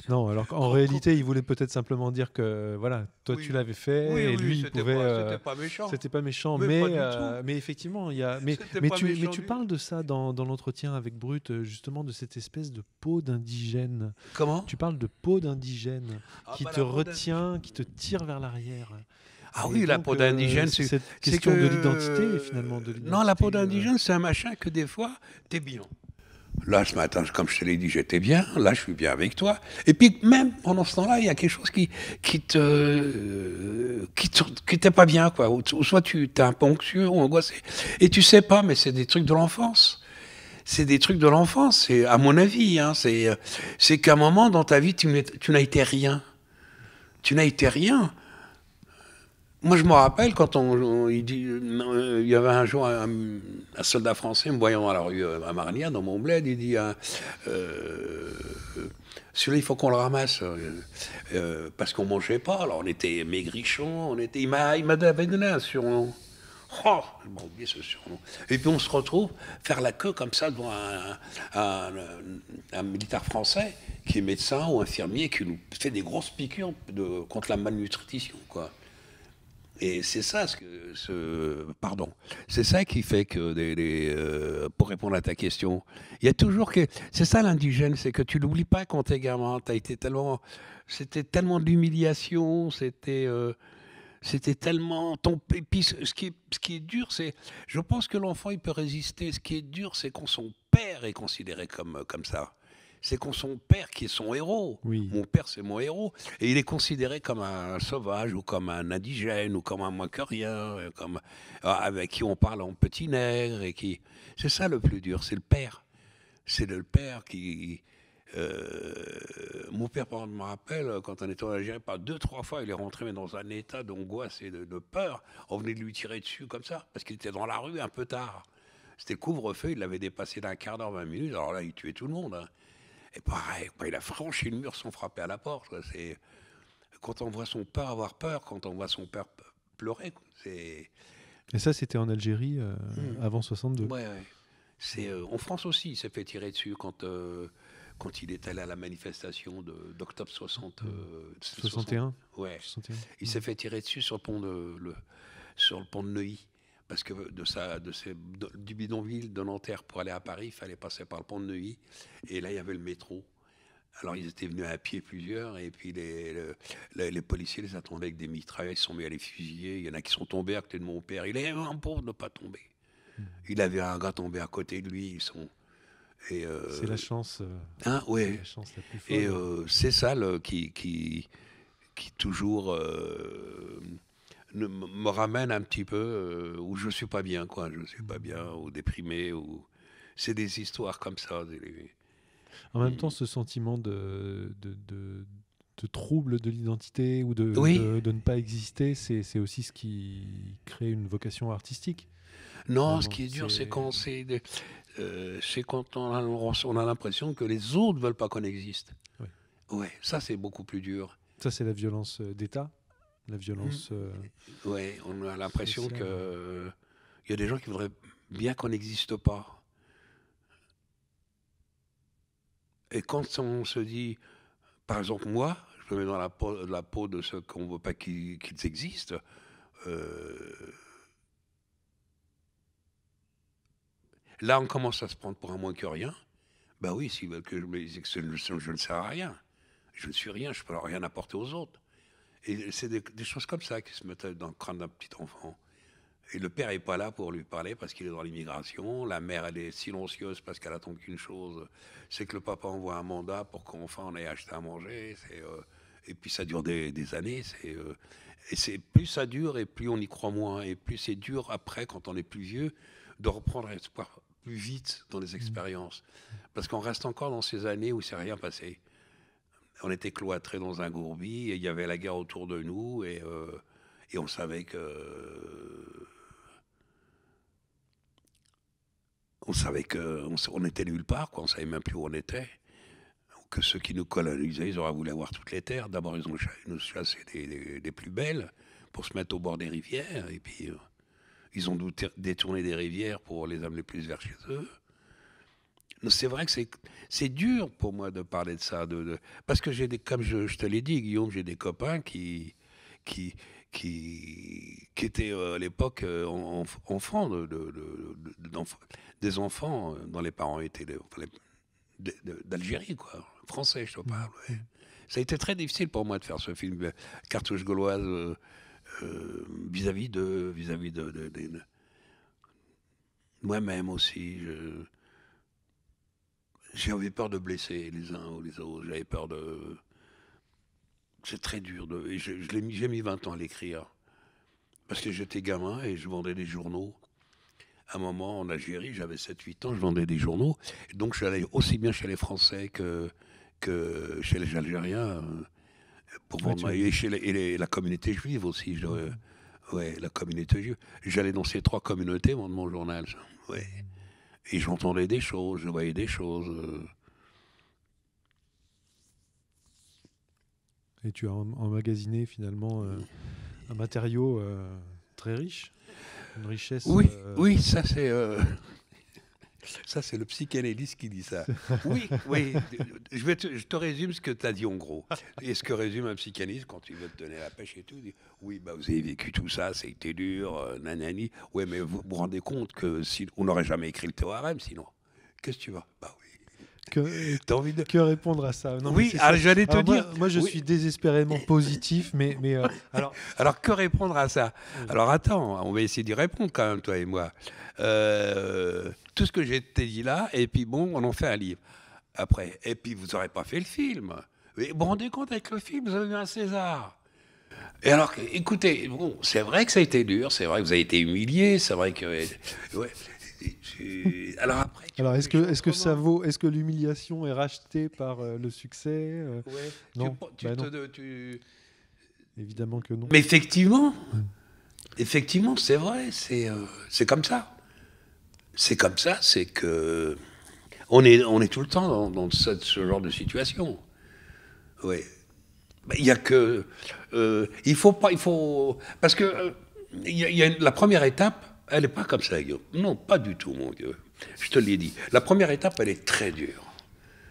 Non, alors qu'en réalité, il voulait peut-être simplement dire que voilà, toi Oui, tu l'avais fait oui, et oui, lui il pouvait. c'était pas méchant. C'était pas méchant, Mais pas du tout. mais effectivement, C'était pas mais méchant tu du parles de ça dans l'entretien avec Brut, justement de cette espèce de peau d'indigène. Comment? Tu parles de peau d'indigène Ah qui bah, te la peau retient, qui te tire vers l'arrière. Ah Et oui, la donc, peau d'indigène, c'est cette c'est question que... de l'identité, finalement, de Non, la peau l'identité. d'indigène, c'est un machin que des fois, t'es bien. Là, ce matin, comme je te l'ai dit, j'étais bien. Là, je suis bien avec toi. Et puis, même pendant ce temps-là, il y a quelque chose qui t'est pas bien, quoi. Ou soit tu t'es un peu anxieux ou angoissé. Et tu sais pas, mais c'est des trucs de l'enfance. C'est des trucs de l'enfance. C'est, à mon avis, hein, c'est qu'à un moment dans ta vie, tu n'as été rien. Tu n'as été rien. Moi, je me rappelle quand il y avait un jour un soldat français me voyant à la rue à Marnia, dans mon bled, il dit celui-là, il faut qu'on le ramasse parce qu'on mangeait pas. Alors, on était maigrichons, il m'avait donné un surnom. Oh, je m'en oublié ce surnom. Et puis on se retrouve faire la queue comme ça devant un militaire français qui est médecin ou infirmier qui nous fait des grosses piqûres contre la malnutrition, quoi. Et c'est ça pardon, c'est ça qui fait que pour répondre à ta question, il y a toujours c'est ça l'indigène, c'est que tu l'oublies pas quand t'es gamin, c'était tellement d'humiliation, c'était tellement et puis ce qui est dur, c'est, je pense que l'enfant il peut résister. Ce qui est dur, c'est quand son père est considéré comme ça. C'est quand son père qui est son héros. Oui. Mon père, c'est mon héros. Et il est considéré comme un sauvage ou comme un indigène ou comme un moins que rien, avec qui on parle en petit nègre. C'est ça le plus dur, c'est le père. C'est le père qui... mon père, par exemple, me rappelle, quand on était en Algérie, pas 2-3 fois, il est rentré mais dans un état d'angoisse et de peur. On venait de lui tirer dessus comme ça, parce qu'il était dans la rue un peu tard. C'était couvre-feu, il l'avait dépassé d'un quart d'heure, 20 minutes. Alors là, il tuait tout le monde, hein. Et pareil, il a franchi le mur sans frapper à la porte. C'est quand on voit son père avoir peur, quand on voit son père pleurer. Et ça, c'était en Algérie avant 62. Ouais. En France aussi, il s'est fait tirer dessus quand il est allé à la manifestation d'octobre 61. Ouais. 61. Il s'est fait tirer dessus sur le pont de Neuilly. Parce que du bidonville de Nanterre pour aller à Paris, il fallait passer par le pont de Neuilly. Et là, il y avait le métro. Alors, ils étaient venus à pied plusieurs. Et puis, les policiers les attendaient avec des mitraillettes. Ils se sont mis à les fusiller. Il y en a qui sont tombés à côté de mon père. Il est un pauvre de ne pas tomber. Il avait un gars tombé à côté de lui. C'est la chance. Ouais. C'est la chance la plus folle. Et c'est ça qui toujours... me ramène un petit peu où je suis pas bien, quoi. Je suis pas bien, ou déprimé, ou c'est des histoires comme ça. En même temps, ce sentiment de trouble de l'identité ou de ne pas exister, c'est aussi ce qui crée une vocation artistique. Non, ce qui est dur, c'est quand on a l'impression que les autres veulent pas qu'on existe. Oui. Ouais, ça c'est beaucoup plus dur. Ça, c'est la violence d'État. La violence. Oui, on a l'impression qu'il y a des gens qui voudraient bien qu'on n'existe pas. Et quand on se dit, par exemple, moi, je me mets dans la peau de ceux qu'on ne veut pas qu'ils existent. Là, on commence à se prendre pour un moins que rien. Ben oui, s'ils veulent que je me dise que je ne sers à rien. Je ne suis rien, je ne peux rien apporter aux autres. Et c'est des choses comme ça qui se mettent dans le crâne d'un petit enfant. Et le père n'est pas là pour lui parler parce qu'il est dans l'immigration. La mère, elle est silencieuse parce qu'elle attend qu'une chose, c'est que le papa envoie un mandat pour qu'enfin on ait acheté à manger. Et puis ça dure des années. Et plus ça dure et plus on y croit moins. Et plus c'est dur après, quand on est plus vieux, de reprendre espoir plus vite dans les expériences. Parce qu'on reste encore dans ces années où il ne s'est rien passé. On était cloîtrés dans un gourbi et il y avait la guerre autour de nous et on savait on était nulle part, quoi. On savait même plus où on était. Que ceux qui nous colonisaient, ils auraient voulu avoir toutes les terres. D'abord, ils ont nous chassé des plus belles pour se mettre au bord des rivières et puis ils ont détourné des rivières pour les amener plus vers chez eux. C'est vrai que c'est dur pour moi de parler de ça, parce que comme je te l'ai dit, Guillaume, j'ai des copains qui, qui étaient à l'époque enfants des enfants dont les parents étaient d'Algérie, quoi, français, je te parle. Ouais. Ça a été très difficile pour moi de faire ce film, Cartouche gauloise, vis-à-vis de moi-même aussi. J'avais peur de blesser les uns ou les autres. J'avais peur de. C'est très dur. Et j'ai mis 20 ans à l'écrire. Parce que j'étais gamin et je vendais des journaux. À un moment, en Algérie, j'avais 7-8 ans, je vendais des journaux. Et donc, j'allais aussi bien chez les Français que chez les Algériens. Pour vendre. Et chez la communauté juive aussi. Ouais, la communauté juive. J'allais dans ces 3 communautés vendre mon journal. Ouais. Et j'entendais des choses, je voyais des choses. Et tu as emmagasiné finalement un matériau très riche, une richesse. Oui, oui, ça c'est le psychanalyste qui dit ça. Oui, oui. Je te résume ce que tu as dit en gros. Et ce que résume un psychanalyste quand il veut te donner la pêche et tout. Dit, oui, bah, vous avez vécu tout ça, c'était dur, nanani. Oui, mais vous vous rendez compte que on n'aurait jamais écrit le théorème sinon. Qu'est-ce que tu vas? Bah oui. Que répondre à ça? Non, oui, j'allais te dire. Moi, je suis désespérément positif, mais alors que répondre à ça? Alors attends, on va essayer d'y répondre quand même, toi et moi. Tout ce que j'ai dit là, et puis bon, on en fait un livre après. Et puis vous n'aurez pas fait le film. Mais vous vous rendez compte, avec le film, vous avez eu un César. Et alors, écoutez, bon, c'est vrai que ça a été dur, c'est vrai que vous avez été humilié, c'est vrai que. Ouais. Alors après. Est-ce que ça vaut? Est-ce que l'humiliation est rachetée par le succès? Ouais. Non. Non. Évidemment que non. Mais effectivement, c'est vrai, c'est comme ça. C'est comme ça, c'est que on est tout le temps dans ce genre de situation. Oui. Il y a que il faut parce que la première étape. Elle n'est pas comme ça, Guillaume. Non, pas du tout, mon Dieu. Je te l'ai dit. La première étape, elle est très dure.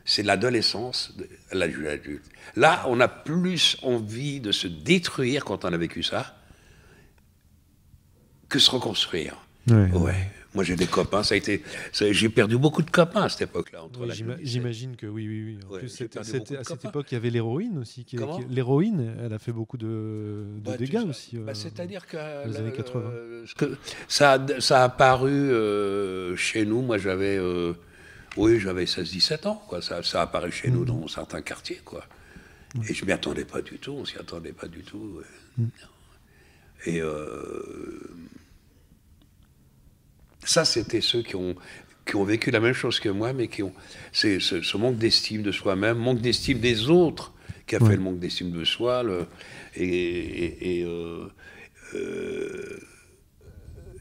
C'est l'adolescence, l'âge adulte. Là, on a plus envie de se détruire quand on a vécu ça que se reconstruire. Ouais. Moi, j'ai des copains. J'ai perdu beaucoup de copains à cette époque-là. J'imagine que oui. En plus, à cette époque, il y avait l'héroïne aussi. L'héroïne, elle a fait beaucoup de dégâts aussi. C'est-à-dire que les années 80. Ça a apparu chez nous. Moi, j'avais 16-17 ans. Quoi. Ça a apparu chez nous dans certains quartiers. Quoi. Et je ne m'y attendais pas du tout. On ne s'y attendait pas du tout. Et ça, c'était ceux qui ont vécu la même chose que moi, mais qui ont ce manque d'estime de soi-même, manque d'estime des autres, qui a fait le manque d'estime de soi.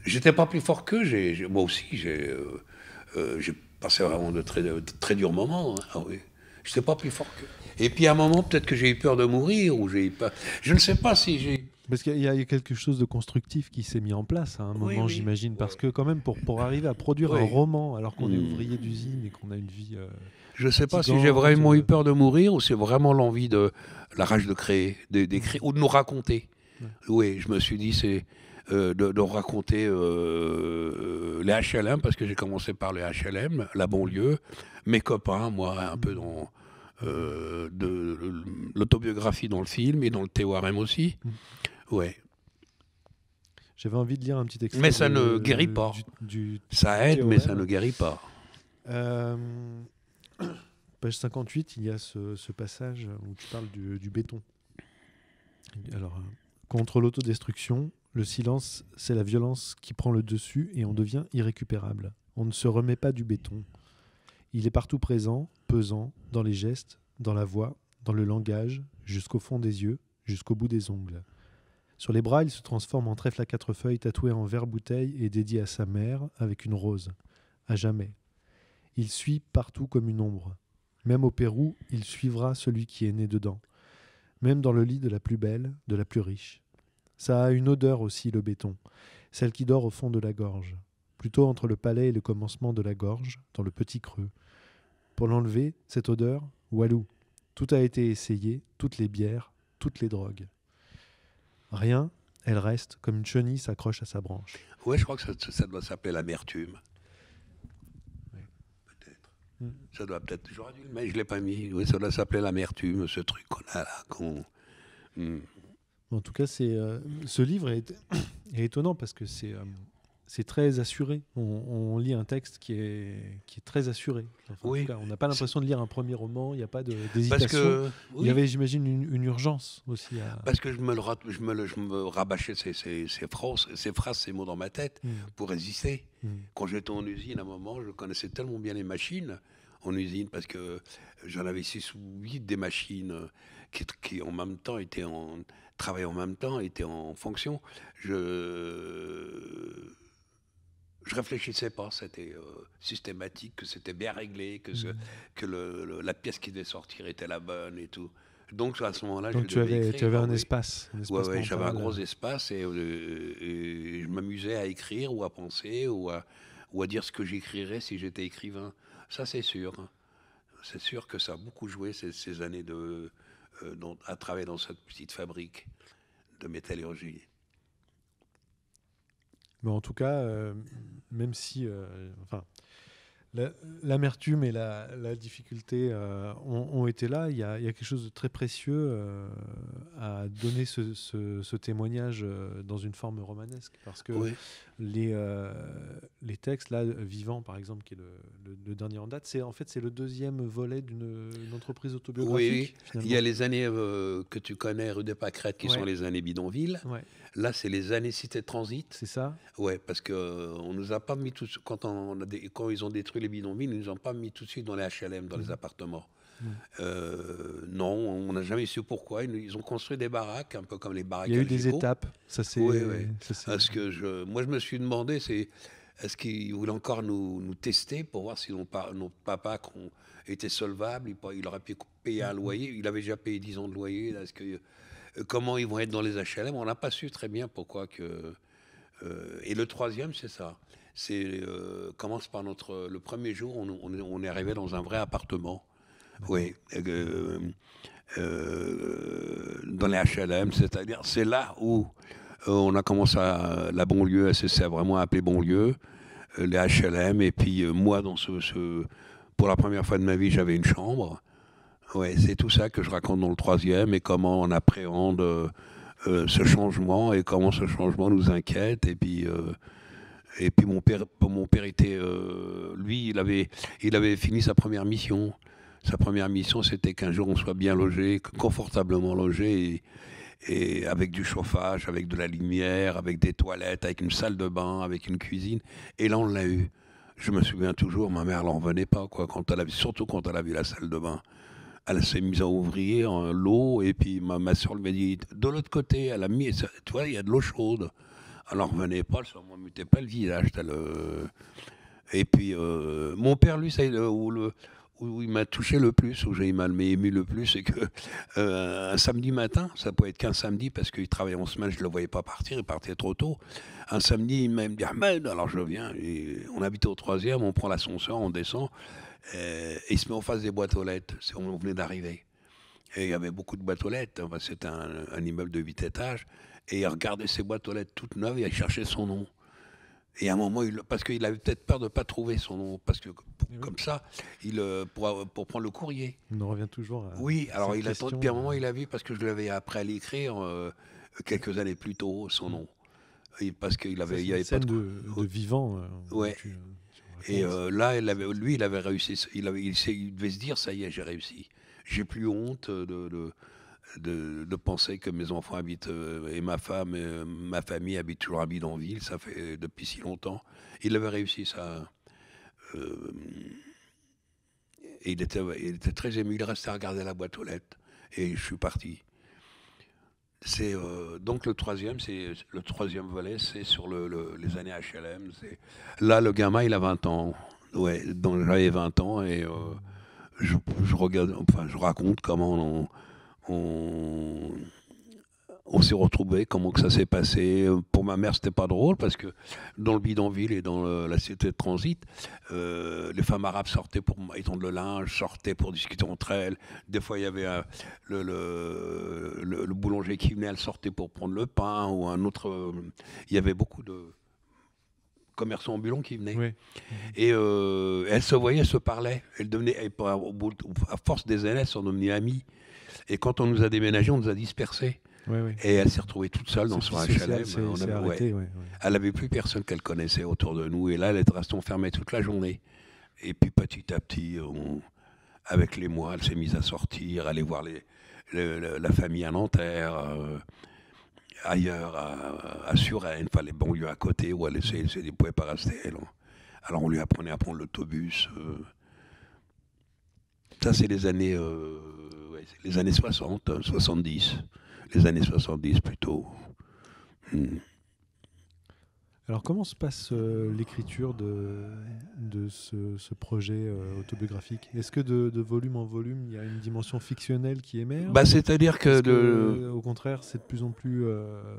J'étais pas plus fort qu'eux. Moi aussi, j'ai passé vraiment de très durs moments. Hein. Ah oui, j'étais pas plus fort qu'eux. Et puis à un moment, peut-être que j'ai eu peur de mourir, ou j'ai eu peur. Je ne sais pas si j'ai. Parce qu'il y a quelque chose de constructif qui s'est mis en place à un moment, j'imagine. Parce que quand même, pour arriver à produire un roman, alors qu'on est ouvrier d'usine et qu'on a une vie... je ne sais pas si j'ai vraiment eu peur de mourir ou c'est vraiment l'envie la rage de créer, d'écrire ou de nous raconter. Oui, je me suis dit, c'est de raconter les HLM, parce que j'ai commencé par les HLM, la banlieue, mes copains, moi, un peu dans... de l'autobiographie dans le film et dans le théorème aussi. Ouais. J'avais envie de lire un petit extrait. Mais ça ne guérit pas. Ça aide, mais ça ne guérit pas. Page 58, il y a ce passage où tu parles du béton. Alors, contre l'autodestruction, le silence, c'est la violence qui prend le dessus et on devient irrécupérable. On ne se remet pas du béton. Il est partout présent, pesant, dans les gestes, dans la voix, dans le langage, jusqu'au fond des yeux, jusqu'au bout des ongles. Sur les bras, il se transforme en trèfle à 4 feuilles tatoué en verre-bouteille et dédié à sa mère avec une rose. À jamais. Il suit partout comme une ombre. Même au Pérou, il suivra celui qui est né dedans. Même dans le lit de la plus belle, de la plus riche. Ça a une odeur aussi, le béton. Celle qui dort au fond de la gorge. Plutôt entre le palais et le commencement de la gorge, dans le petit creux. pour l'enlever, cette odeur, Walou. Tout a été essayé, toutes les bières, toutes les drogues. Rien, elle reste, comme une chenille s'accroche à sa branche. Ouais, je crois que ça doit s'appeler l'amertume. Oui. Peut-être. Ça doit peut-être. J'aurais dû le mettre, je ne l'ai pas mis. Oui, ça doit s'appeler l'amertume, ce truc qu'on a là. En tout cas, ce livre est étonnant parce que c'est très assuré. On lit un texte qui est très assuré. Enfin, Oui. En tout cas, on n'a pas l'impression de lire un premier roman, il n'y a pas d'hésitation. Parce que, oui. Il y avait, j'imagine, une urgence aussi. Parce que je me rabâchais ces phrases, ces mots dans ma tête pour résister. Quand j'étais en usine, à un moment, je connaissais tellement bien les machines en usine parce que j'en avais 6 ou 8 des machines qui en même temps travaillaient en même temps, étaient en fonction. Je réfléchissais pas, c'était systématique, que c'était bien réglé, que la pièce qui devait sortir était la bonne et tout. Donc à ce moment-là, tu avais un espace. Ouais, j'avais un gros espace et je m'amusais à écrire ou à penser ou à dire ce que j'écrirais si j'étais écrivain. Ça, c'est sûr. C'est sûr que ça a beaucoup joué ces années à travailler dans cette petite fabrique de métallurgie. Mais en tout cas, même si l'amertume et la difficulté ont été là, il y a quelque chose de très précieux à donner ce témoignage dans une forme romanesque. Parce que les textes, là, Vivant, par exemple, qui est le dernier en date, c'est le deuxième volet d'une entreprise autobiographique. Oui, il y a les années que tu connais, rue des Pâquerettes, qui sont les années bidonville. Ouais. Là, c'est les années cité de transit. C'est ça. Ouais, parce qu'on nous a pas mis tout quand ils ont détruit les bidonvilles, ils nous ont pas mis tout de suite dans les HLM, dans les appartements. Non, on n'a jamais su pourquoi. Ils ont construit des baraques, un peu comme les baraques. Il y a eu des étapes. Ça c'est. Oui. Parce que moi, je me suis demandé, est-ce qu'ils voulaient encore nous tester pour voir si nos papas étaient solvables. Il aurait pu payer un loyer. Il avait déjà payé 10 ans de loyer. Là, comment ils vont être dans les HLM? On n'a pas su très bien pourquoi que. Et le troisième, c'est ça. Commence par le premier jour, on est arrivé dans un vrai appartement. Oui. Dans les HLM, c'est-à-dire, c'est là où on a commencé la banlieue, c'est vraiment appelé banlieue, les HLM. Et puis moi, pour la première fois de ma vie, j'avais une chambre. Ouais, c'est tout ça que je raconte dans le troisième et comment on appréhende ce changement et comment ce changement nous inquiète. Et puis mon père était, lui, il avait fini sa première mission. Sa première mission, c'était qu'un jour on soit bien logé, confortablement logé, et avec du chauffage, avec de la lumière, avec des toilettes, avec une salle de bain, avec une cuisine. Et là, on l'a eu. Je me souviens toujours, ma mère n'en revenait pas, quoi, surtout quand elle a vu la salle de bain. Elle s'est mise à ouvrir l'eau, et puis ma soeur lui a dit, de l'autre côté, elle a mis, tu vois, il y a de l'eau chaude. Elle n'en revenait pas, elle ne mutait pas le visage. Et puis, mon père, lui, où il m'a touché le plus, où il m'a ému le plus, c'est que un samedi matin, ça pouvait être qu'un samedi, parce qu'il travaillait en semaine, je ne le voyais pas partir, il partait trop tôt. Un samedi, il m'a dit, Ahmed, alors je viens, et on habitait au 3e, on prend l'ascenseur, on descend, et il se met en face des boîtes aux lettres, on venait d'arriver. Et il y avait beaucoup de boîtes aux lettres, enfin, c'était un immeuble de 8 étages, et il regardait ces boîtes aux lettres toutes neuves, et il cherchait son nom. Et à un moment, parce qu'il avait peut-être peur de ne pas trouver son nom, parce que comme ça, pour prendre le courrier. On en revient toujours à. Oui, alors il a attendu, puis à un moment, il a vu, parce que je l'avais appris à l'écrire quelques années plus tôt, son nom. Parce qu'il avait. Il y avait pas de Vivant. Ouais. Et là, lui, il avait réussi. Il devait se dire, ça y est, j'ai réussi. J'ai plus honte de penser que mes enfants habitent et ma femme, ma famille habite toujours à bidonville, ça fait depuis si longtemps. Il avait réussi ça. Et il était très ému. Il restait à regarder la boîte aux lettres. Et je suis parti. Donc le troisième volet, c'est sur les années HLM. Là, le gamin, il a 20 ans. Ouais, donc j'avais 20 ans et je raconte comment On s'est retrouvés, comment que ça s'est passé. Pour ma mère, c'était pas drôle parce que dans le bidonville et dans la cité de transit, les femmes arabes sortaient pour étendre le linge, sortaient pour discuter entre elles. Des fois, il y avait le boulanger qui venait, elle sortait pour prendre le pain ou un autre. Il y avait beaucoup de commerçants ambulants qui venaient. Oui. Et elles se voyaient, elles se parlaient. Elles devenaient, à force des années, elles sont devenues amies. Et quand on nous a déménagés, on nous a dispersés. Oui, oui. Et elle s'est retrouvée toute seule dans son HLM. C'est arrêté, ouais. Elle n'avait plus personne qu'elle connaissait autour de nous. Et là, elle est restée enfermée toute la journée. Et puis petit à petit, avec les mois, elle s'est mise à sortir, aller voir la famille à Nanterre, ailleurs, à Suresnes, les banlieues à côté où elle ne pouvait pas rester. Alors on lui apprenait à prendre l'autobus. Ça, c'est les années 60, 70. Les années 70 plutôt. Alors comment se passe l'écriture de ce projet autobiographique? Est-ce que de volume en volume, il y a une dimension fictionnelle qui émerge? C'est-à-dire que... au contraire, c'est de plus en plus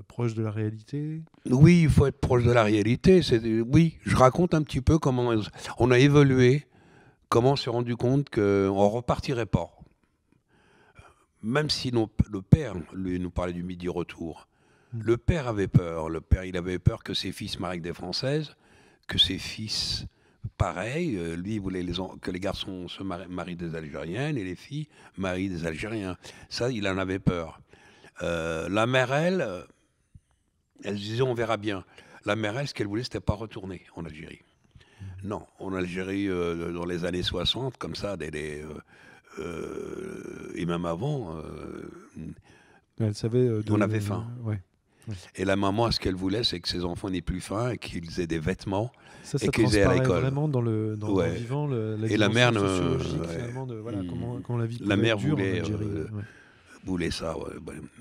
proche de la réalité? Oui, il faut être proche de la réalité. Oui, je raconte un petit peu comment on a évolué, comment on s'est rendu compte qu'on ne repartirait pas. Même si le père, lui, nous parlait du midi retour, le père avait peur. Le père, il avait peur que ses fils marient avec des Françaises, que ses fils, pareil, lui, il voulait que les garçons se marient des Algériennes et les filles marient des Algériens. Ça, il en avait peur. La mère, elle disait on verra bien. La mère, elle, ce qu'elle voulait, c'était pas retourner en Algérie. Non, en Algérie, dans les années 60, comme ça, et même avant, Elle savait on avait faim. Ouais. Et la maman, ce qu'elle voulait, c'est que ses enfants n'aient plus faim et qu'ils aient des vêtements ça et qu'ils aient à l'école. Vraiment dans le vivant, la et la mère sociologique finalement de comment la vie la mère dure voulait, en Algérie. voulait ça.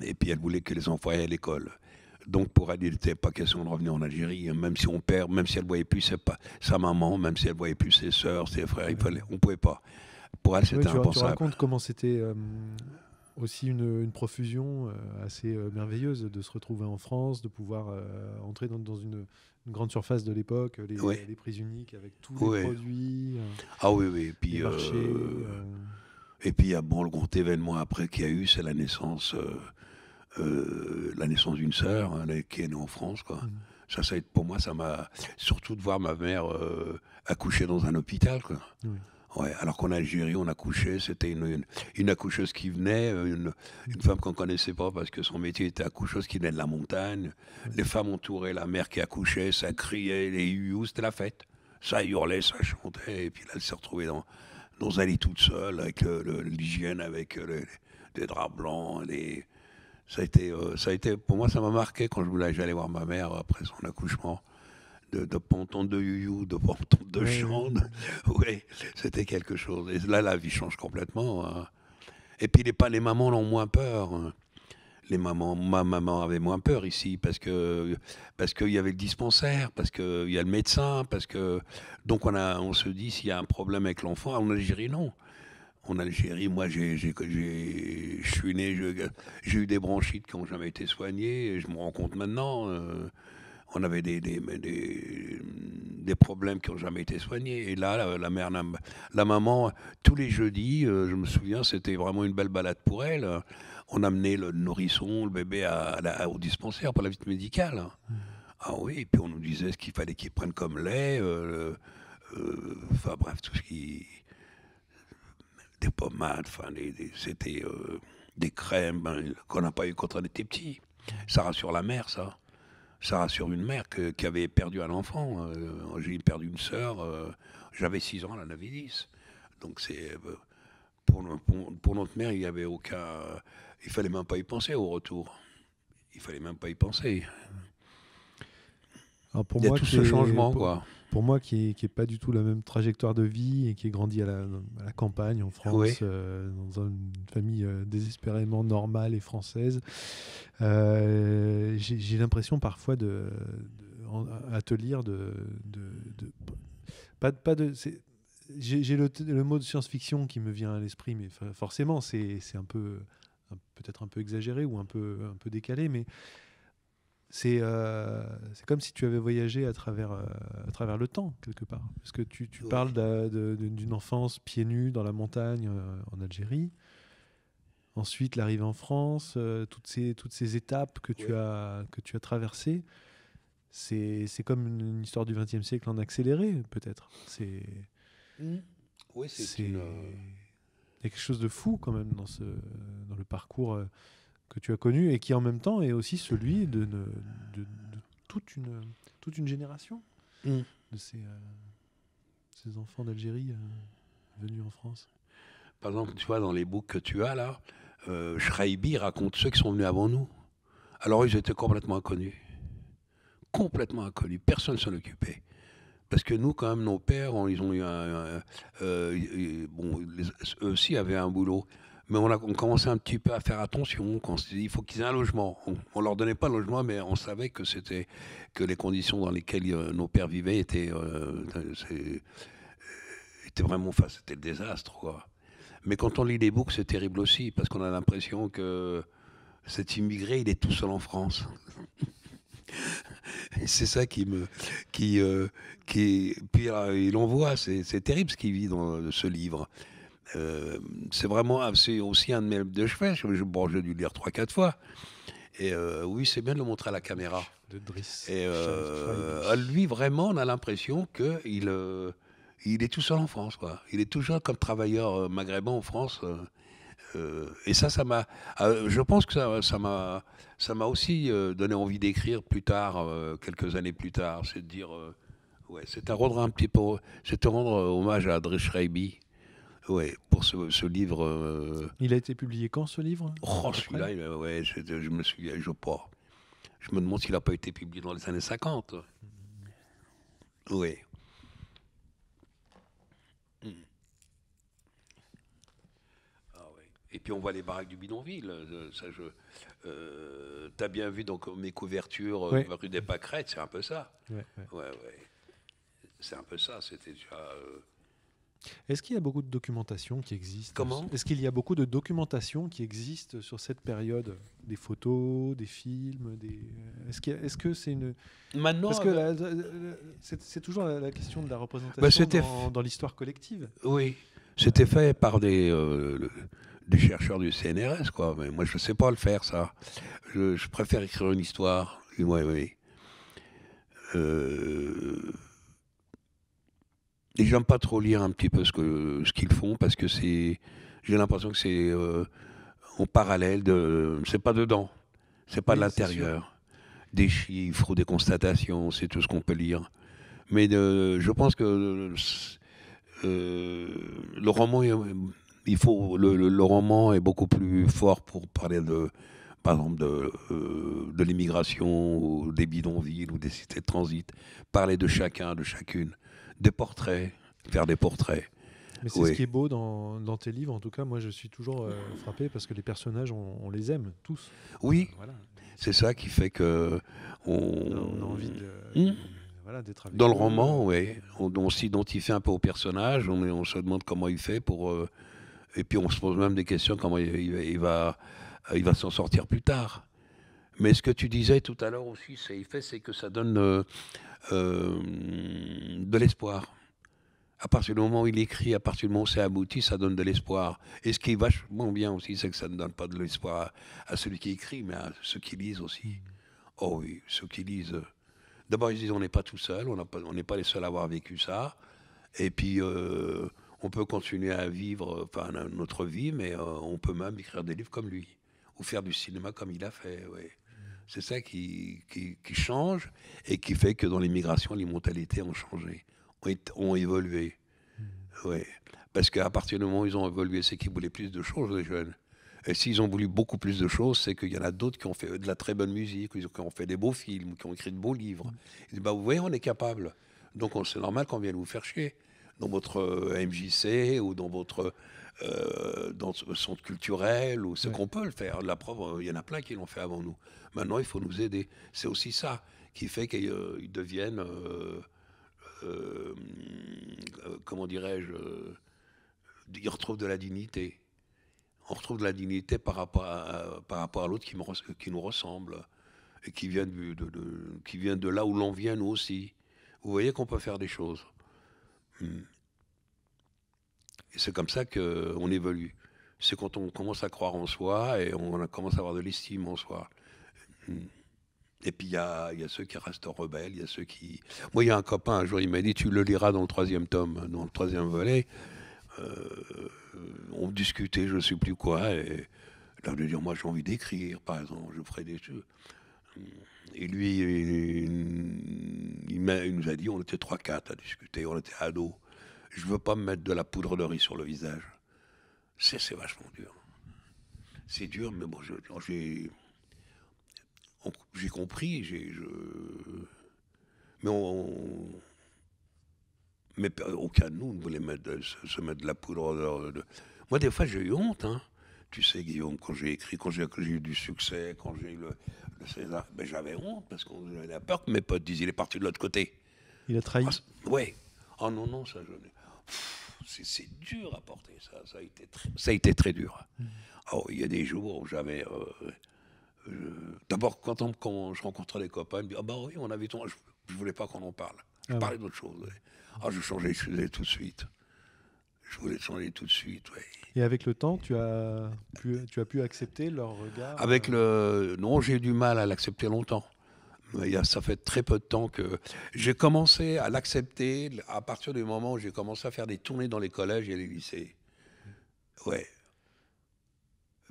Et puis elle voulait que les enfants aient à l'école. Donc pour elle, il n'était pas question de revenir en Algérie, même si on perd, même si elle voyait plus sa maman, même si elle voyait plus ses sœurs, ses frères, on pouvait pas. Pour elle, c'était impensable. Tu racontes comment c'était aussi une profusion assez merveilleuse de se retrouver en France, de pouvoir entrer dans une grande surface de l'époque, les prises uniques avec tous les produits. Ah oui, oui. Et puis, les marchés. Et puis il y a le grand événement après qu'il y a eu, c'est la naissance d'une sœur qui est née en France, quoi. Ça a été, pour moi, ça m'a surtout de voir ma mère accoucher dans un hôpital, quoi. Ouais, alors qu'en Algérie, on accouchait, c'était une accoucheuse qui venait, une femme qu'on ne connaissait pas parce que son métier était accoucheuse qui venait de la montagne. Les femmes entouraient la mère qui accouchait, ça criait, les you, c'était la fête. Ça hurlait, ça chantait, et puis là, elle s'est retrouvée dans un lit toute seule, avec l'hygiène, avec des draps blancs. Ça a été, pour moi, ça m'a marqué quand j'allais voir ma mère après son accouchement. De pas entendre de you, de pas entendre de chant. Oui, c'était quelque chose. Et là, la vie change complètement. Hein. Et puis les mamans ont moins peur. Hein. Ma maman avait moins peur ici parce qu'il y avait le dispensaire, parce qu'il y a le médecin, donc on se dit s'il y a un problème avec l'enfant. En Algérie, non. En Algérie, moi, je suis né, j'ai eu des bronchites qui n'ont jamais été soignées. Et je me rends compte maintenant. On avait des problèmes qui n'ont jamais été soignés. Et là, la maman, tous les jeudis, je me souviens, c'était vraiment une belle balade pour elle. On amenait le nourrisson, le bébé au dispensaire pour la visite médicale. Ah oui, et puis on nous disait ce qu'il fallait qu'ils prennent comme lait. Enfin bref, tout ce qui... Des pommades, c'était des crèmes qu'on n'a pas eu quand on était petit. Ça rassure la mère, ça. Ça rassure une mère qui avait perdu un enfant. J'ai perdu une sœur. J'avais 6 ans, elle en avait 10. Donc pour notre mère, il y avait aucun... Il fallait même pas y penser au retour. Il fallait même pas y penser. Alors pour il y a tout ce changement, quoi. Pour moi, qui est pas du tout la même trajectoire de vie et qui est grandi à la campagne en France, dans une famille désespérément normale et française, j'ai l'impression parfois à te lire j'ai le mot de science-fiction qui me vient à l'esprit, mais forcément c'est un peu peut-être un peu exagéré ou un peu décalé, mais c'est comme si tu avais voyagé à travers le temps, quelque part. Parce que tu parles Oui, d'une enfance pieds nus dans la montagne en Algérie. Ensuite, l'arrivée en France, toutes ces étapes oui. que tu as traversées, c'est comme une histoire du XXe siècle en accéléré, peut-être. Mm. Oui, C'est, il y a quelque chose de fou quand même dans le parcours que tu as connu et qui en même temps est aussi celui de toute une génération Mm. de ces enfants d'Algérie venus en France. Par exemple, tu vois, dans les books que tu as là, Schreiber raconte ceux qui sont venus avant nous. Alors ils étaient complètement inconnus. Complètement inconnus. Personne ne s'en occupait. Parce que nous, quand même, nos pères, ils ont eu bon, eux aussi avaient un boulot. Mais on commençait un petit peu à faire attention. Quand on se disait, il faut qu'ils aient un logement. On leur donnait pas le logement, mais on savait que les conditions dans lesquelles nos pères vivaient étaient vraiment, enfin, c'était le désastre, quoi. Mais quand on lit les books, c'est terrible aussi, parce qu'on a l'impression que cet immigré, il est tout seul en France. Et c'est ça puis il en voit, c'est terrible ce qu'il vit dans ce livre. C'est vraiment, c'est aussi un de mes livres de chevet. Bon, j'ai dû le lire 3, 4 fois. Et oui, c'est bien de le montrer à la caméra. De Driss Et Sharibi. lui, vraiment, on a l'impression il est tout seul en France, quoi. Il est toujours comme travailleur maghrébin en France. Et ça m'a. Je pense que ça m'a aussi donné envie d'écrire plus tard, quelques années plus tard. C'est de dire, ouais, c'est à rendre un petit peu, c'est à rendre hommage à Driss Shreibi, ouais, pour ce livre. Il a été publié quand ce livre à Oh, peu près celui-là, ouais, je me souviens, je pas. Je me demande s'il n'a pas été publié dans les années 50. Oui. Mm. Ah ouais. Et puis on voit les baraques du bidonville. T'as bien vu donc mes couvertures Ouais. rue des Pâquerettes, c'est un peu ça. Ouais, ouais. Ouais, ouais. C'est un peu ça. C'était déjà. Est-ce qu'il y a beaucoup de documentation qui existe Comment? Est-ce qu'il y a beaucoup de documentation qui existe sur cette période? Des photos, des films, est-ce que c'est une... Maintenant, Parce que c'est toujours la question de la bah, représentation dans l'histoire collective. oui, c'était fait par des chercheurs du CNRS, quoi. Mais moi, je sais pas le faire, ça. Je préfère écrire une histoire. Oui, oui. Et j'aime pas trop lire un petit peu ce qu'ils font parce que j'ai l'impression que c'est en parallèle c'est pas dedans, c'est pas de Oui, c'est sûr. l'intérieur. Des chiffres ou des constatations, c'est tout ce qu'on peut lire. Mais je pense que euh, le roman, le roman est beaucoup plus fort pour parler par exemple, de l'immigration, ou des bidonvilles, ou des cités de transit. Parler de chacun, de chacune. Des portraits, faire des portraits. Mais c'est ce Oui. qui est beau dans tes livres. En tout cas, moi, je suis toujours frappé parce que les personnages, on les aime tous. Oui, Voilà. c'est ça qui fait que On a on, envie Hmm. voilà, d'être avec Dans le eux. roman, oui, on s'identifie un peu au personnage, on se demande comment il fait et puis on se pose même des questions comment il va s'en sortir plus tard. Mais ce que tu disais tout à l'heure aussi, c'est que ça donne de l'espoir. À partir du moment où il écrit, à partir du moment où c'est abouti, ça donne de l'espoir. Et ce qui est vachement bien aussi, c'est que ça ne donne pas de l'espoir à celui qui écrit, mais à ceux qui lisent aussi. Oh oui, ceux qui lisent. D'abord, ils disent on n'est pas tout seul, on n'est pas les seuls à avoir vécu ça. Et puis, on peut continuer à vivre enfin, notre vie, mais on peut même écrire des livres comme lui, ou faire du cinéma comme il a fait. Ouais. C'est ça qui change et qui fait que dans l'immigration, les mentalités ont changé, ont évolué. Ouais. Parce qu'à partir du moment où ils ont évolué, c'est qu'ils voulaient plus de choses, les jeunes. Et s'ils ont voulu beaucoup plus de choses, c'est qu'il y en a d'autres qui ont fait de la très bonne musique, qui ont fait des beaux films, qui ont écrit de beaux livres. Ils disent, bah, vous voyez, on est capable. Donc c'est normal qu'on vienne vous faire chier dans votre MJC ou dans ce centre culturel ou ce Ouais. qu'on peut le faire. La preuve, il y en a plein qui l'ont fait avant nous. Maintenant, il faut nous aider. C'est aussi ça qui fait qu'ils deviennent, comment dirais-je, ils retrouvent de la dignité. on retrouve de la dignité par rapport à l'autre qui nous ressemble et qui vient qui vient de là où l'on vient nous aussi. Vous voyez qu'on peut faire des choses. Et c'est comme ça qu'on évolue. C'est quand on commence à croire en soi et on commence à avoir de l'estime en soi. Et puis il y a ceux qui restent rebelles, il y a ceux qui... Moi, il y a un copain, un jour, il m'a dit, tu le liras dans le 3e tome, dans le 3e volet. On discutait, je ne sais plus quoi, et là, de dire, moi, j'ai envie d'écrire, par exemple, je ferai des choses. Et lui, il nous a dit, on était 3-4 à discuter, on était ados. Je ne veux pas me mettre de la poudre de riz sur le visage. C'est vachement dur. C'est dur, mais bon, j'ai compris, mais aucun de nous ne voulait se mettre de la poudre. Moi, des fois, j'ai eu honte. Hein. Tu sais, Guillaume, quand j'ai écrit, quand j'ai eu du succès, quand j'ai eu le César, ben, j'avais honte parce qu'on avait peur que mes potes disent il est parti de l'autre côté. Il a trahi. Oui. Oh non, ça, c'est dur à porter, ça. Ça a été très dur. Oh, il y a des jours où j'avais... D'abord, quand je rencontrais des copains, ils me disaient « Ah bah oui, on avait ton... » Je ne voulais pas qu'on en parle. Je parlais d'autre chose. Ouais. Ah, je changeais de sujet tout de suite. Je voulais changer tout de suite, oui. Et avec le temps, tu as pu accepter leur regard Non, j'ai eu du mal à l'accepter longtemps. Ça fait très peu de temps que j'ai commencé à l'accepter à partir du moment où j'ai commencé à faire des tournées dans les collèges et les lycées. Ouais.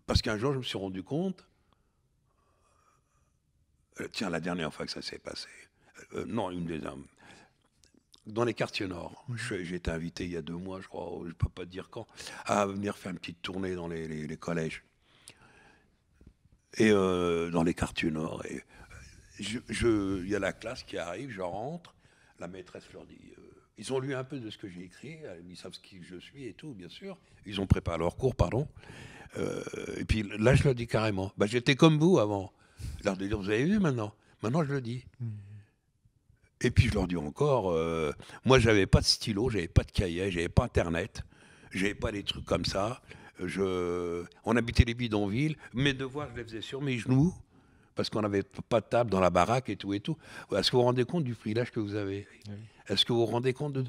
Parce qu'un jour, je me suis rendu compte... tiens, la dernière fois que ça s'est passé. Non, une des... dans les quartiers nord. J'ai été invité il y a 2 mois, je crois, je ne peux pas te dire quand, à venir faire une petite tournée dans les collèges. Et dans les quartiers nord. Et il y a la classe qui arrive, je rentre, la maîtresse leur dit... ils ont lu un peu de ce que j'ai écrit, ils savent qui je suis et tout, bien sûr. Ils ont préparé leur cours, pardon. Et puis là, je leur dis carrément, bah, j'étais comme vous avant. Je leur dis, vous avez vu maintenant? Maintenant, je le dis. Et puis je leur dis encore, moi j'avais pas de stylo, j'avais pas de cahier, j'avais pas internet, j'avais pas des trucs comme ça. On habitait les bidonvilles, mes devoirs je les faisais sur mes genoux parce qu'on n'avait pas de table dans la baraque et tout et tout. Est-ce que vous vous rendez compte du privilège que vous avez? Oui. Est-ce que vous vous rendez compte de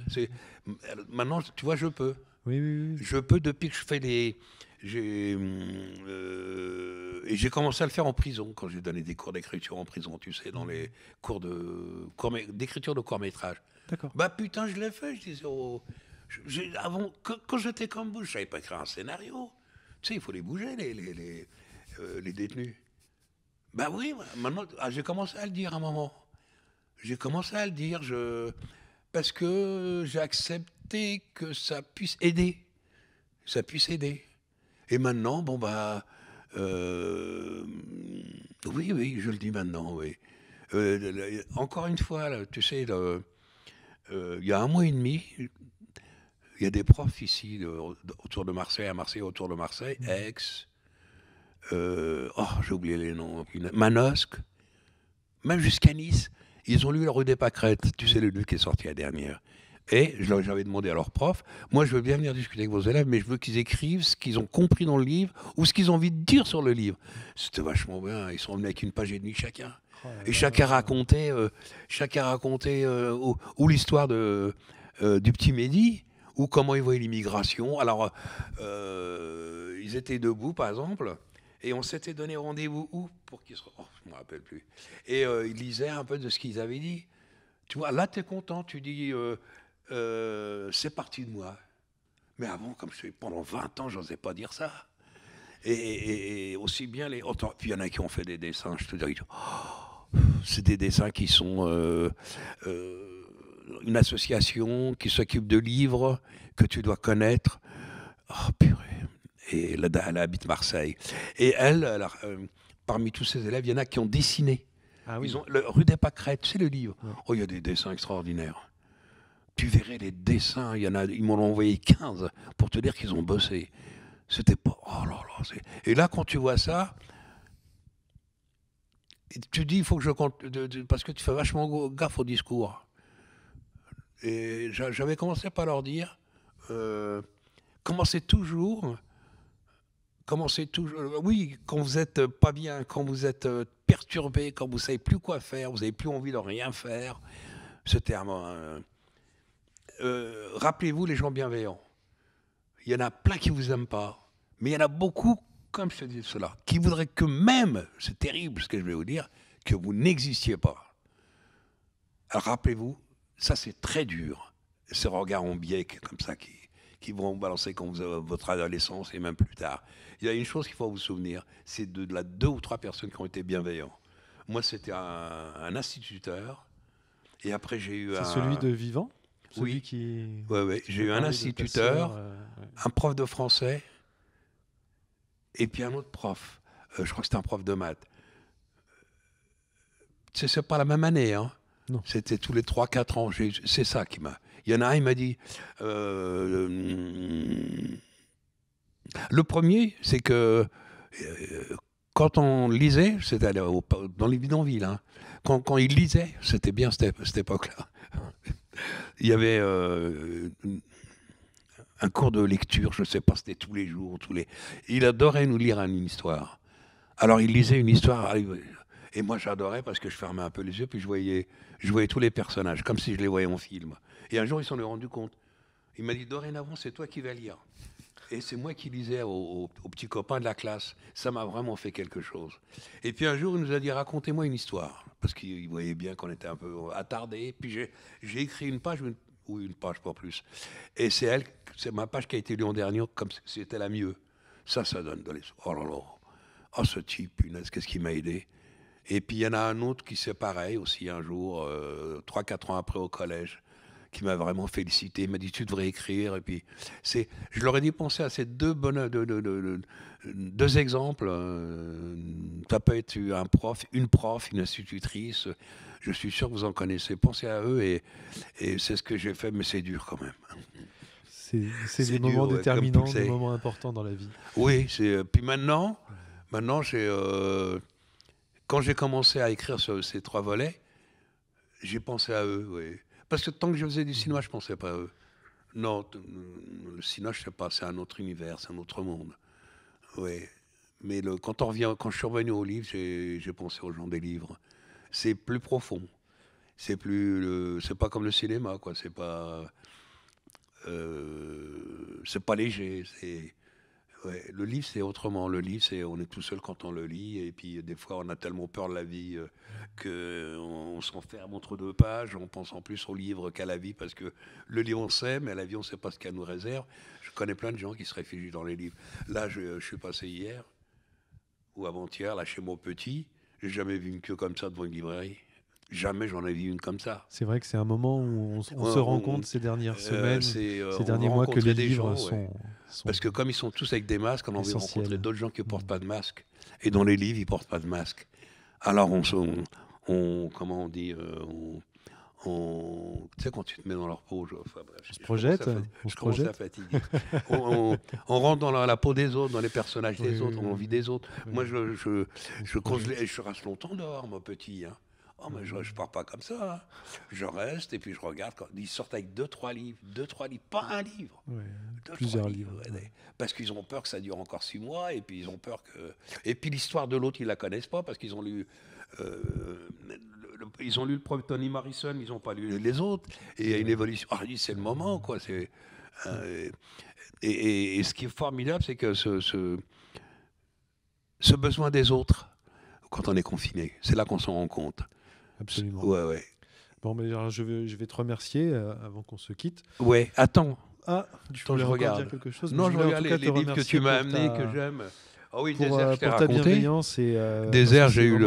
maintenant, tu vois, je peux. Oui. Je peux depuis que je fais et j'ai commencé à le faire en prison, quand j'ai donné des cours d'écriture en prison, tu sais, dans les cours d'écriture de court-métrage. D'accord. Bah putain, je l'ai fait, je disais, avant, quand j'étais comme vous, je savais pas écrire un scénario. Tu sais, il faut les bouger, les détenus. Bah oui, maintenant, j'ai commencé à le dire à un moment. J'ai commencé à le dire, parce que j'ai accepté que ça puisse aider. Ça puisse aider. Et maintenant, bon bah... oui, je le dis maintenant, oui. Encore une fois, là, tu sais, il y a 1 mois et demi, il y a des profs ici, autour de Marseille, à Marseille, autour de Marseille, Aix, j'ai oublié les noms, Manosque, même jusqu'à Nice, ils ont lu La Rue des Pâquerettes, tu sais, le livre qui est sorti la dernière. Et j'avais demandé à leurs profs, moi je veux bien venir discuter avec vos élèves, mais je veux qu'ils écrivent ce qu'ils ont compris dans le livre ou ce qu'ils ont envie de dire sur le livre. C'était vachement bien, ils sont venus avec 1 page et demie chacun. Et chacun racontait ou l'histoire du petit Mehdi, ou comment ils voyaient l'immigration. Alors, ils étaient debout, par exemple, et on s'était donné rendez-vous où pour qu'ils se... je ne me rappelle plus. Et ils lisaient un peu de ce qu'ils avaient dit. Tu vois, là, tu es content, tu dis... c'est parti de moi. Mais avant, comme je suis pendant 20 ans, je n'osais pas dire ça. Et aussi bien les... Puis il y en a qui ont fait des dessins, je te dirais, c'est des dessins qui sont une association qui s'occupe de livres que tu dois connaître. Oh purée. Et elle habite Marseille. Et elle parmi tous ses élèves, il y en a qui ont dessiné. Ah oui. Ils ont Rue des Pâquerettes, c'est le livre. Ouais. Oh, il y a des dessins extraordinaires. Tu verrais les dessins, ils m'en ont envoyé 15 pour te dire qu'ils ont bossé. C'était pas... Oh là là. Et là, quand tu vois ça, tu dis, il faut que je compte... parce que tu fais vachement gaffe au discours. Et j'avais commencé par leur dire, commencez toujours commencez toujours. Oui, quand vous êtes pas bien, quand vous êtes perturbé, quand vous savez plus quoi faire, vous n'avez plus envie de rien faire. Ce terme. Rappelez-vous les gens bienveillants. Il y en a plein qui vous aiment pas, mais il y en a beaucoup, comme je te dis cela, qui voudraient que même, c'est terrible ce que je vais vous dire, que vous n'existiez pas. Alors rappelez-vous, ça c'est très dur. Ces regards en biais comme ça qui vont vous balancer quand vous avez votre adolescence et même plus tard. Il y a une chose qu'il faut vous souvenir, c'est de la 2 ou 3 personnes qui ont été bienveillants. Moi, c'était un instituteur, et après j'ai eu C'est celui de Vivant? Celui Oui, qui ouais. J'ai eu un parlait de ta instituteur, sœur, ouais. un prof de français, et puis un autre prof. Je crois que c'était un prof de maths. C'est pas la même année, hein. Non. C'était tous les 3-4 ans. C'est ça qui m'a. Il y en a un, il m'a dit. Le premier, c'est que quand on lisait, c'était dans les bidonvilles, hein, quand il lisait, c'était bien cette époque-là. Il y avait un cours de lecture, je ne sais pas, c'était tous les jours. Il adorait nous lire une histoire. Alors il lisait une histoire, et moi j'adorais parce que je fermais un peu les yeux, puis je voyais tous les personnages, comme si je les voyais en film. Et un jour, ils s'en est rendu compte. Il m'a dit, dorénavant, c'est toi qui vas lire. Et c'est moi qui lisais aux petits copains de la classe. Ça m'a vraiment fait quelque chose. Et puis un jour, il nous a dit, racontez-moi une histoire. Parce qu'il voyait bien qu'on était un peu attardés. Puis j'ai écrit une page, ou une page, pas plus. Et c'est ma page qui a été lue en dernier, comme si c'était la mieux. Ça donne de l'espoir. Oh là là. Oh, ce type, punaise, qu'est-ce qui m'a aidé. Et puis il y en a un autre qui c'est pareil aussi un jour, 3-4 ans après au collège, qui m'a vraiment félicité. Il m'a dit, tu devrais écrire. Et puis, je leur ai dit, pensez à ces deux exemples. Ça peut être un prof, une institutrice. Je suis sûr que vous en connaissez. Pensez à eux et c'est ce que j'ai fait, mais c'est dur quand même. C'est des moments déterminants, des moments importants dans la vie. Oui, puis maintenant quand j'ai commencé à écrire ces 3 volets, j'ai pensé à eux, oui. Parce que tant que je faisais du cinéma, je ne pensais pas à eux. Non, le cinéma, je ne sais pas, c'est un autre univers, c'est un autre monde. Oui. Mais quand je suis revenu au livre, j'ai pensé aux gens des livres. C'est plus profond. C'est pas comme le cinéma, quoi. C'est pas léger. Ouais, le livre, c'est autrement. Le livre, on est tout seul quand on le lit. Et puis, des fois, on a tellement peur de la vie qu'on s'enferme entre 2 pages. On pense en plus au livre qu'à la vie. Parce que le livre, on sait, mais la vie, on ne sait pas ce qu'elle nous réserve. Je connais plein de gens qui se réfugient dans les livres. Là, je suis passé hier, ou avant-hier, là, chez mon petit. J'ai jamais vu une queue comme ça devant une librairie. Jamais j'en ai vu une comme ça. C'est vrai que c'est un moment où on se rend compte ces dernières semaines, ces derniers mois que les livres sont... Parce que comme ils sont tous avec des masques, on a envie de rencontrer d'autres gens qui ne portent pas de masque. Et dans les livres, ils ne portent pas de masque. Alors comment on dit tu sais, quand tu te mets dans leur peau, on se projette. Je commence à fatiguer. on rentre dans la peau des autres, dans les personnages des autres, on vit des autres. Oui. Moi, je reste longtemps dehors, mon petit. Hein. Oh, mais je pars pas comme ça. Hein. Je reste et puis je regarde. Quand ils sortent avec 2-3 livres, pas un livre. Ouais, plusieurs livres. Ouais. Parce qu'ils ont peur que ça dure encore 6 mois et puis ils ont peur que. Et puis l'histoire de l'autre, ils la connaissent pas parce qu'ils ont lu. Ils ont lu le premier Toni Morrison, ils n'ont pas lu les autres. Et il y a une évolution. Ah, c'est le moment, quoi. Et ce qui est formidable, c'est que ce besoin des autres, quand on est confiné, c'est là qu'on s'en rend compte. Absolument. Ouais. Bon, mais alors je vais te remercier avant qu'on se quitte. Ouais, attends. Tu voulais regarder dire quelque chose? Non, je regarde les livres que tu m'as amenés, que j'aime. Ah oui, Désert, je t'ai raconté. Ta bienveillance et Désert, j'ai eu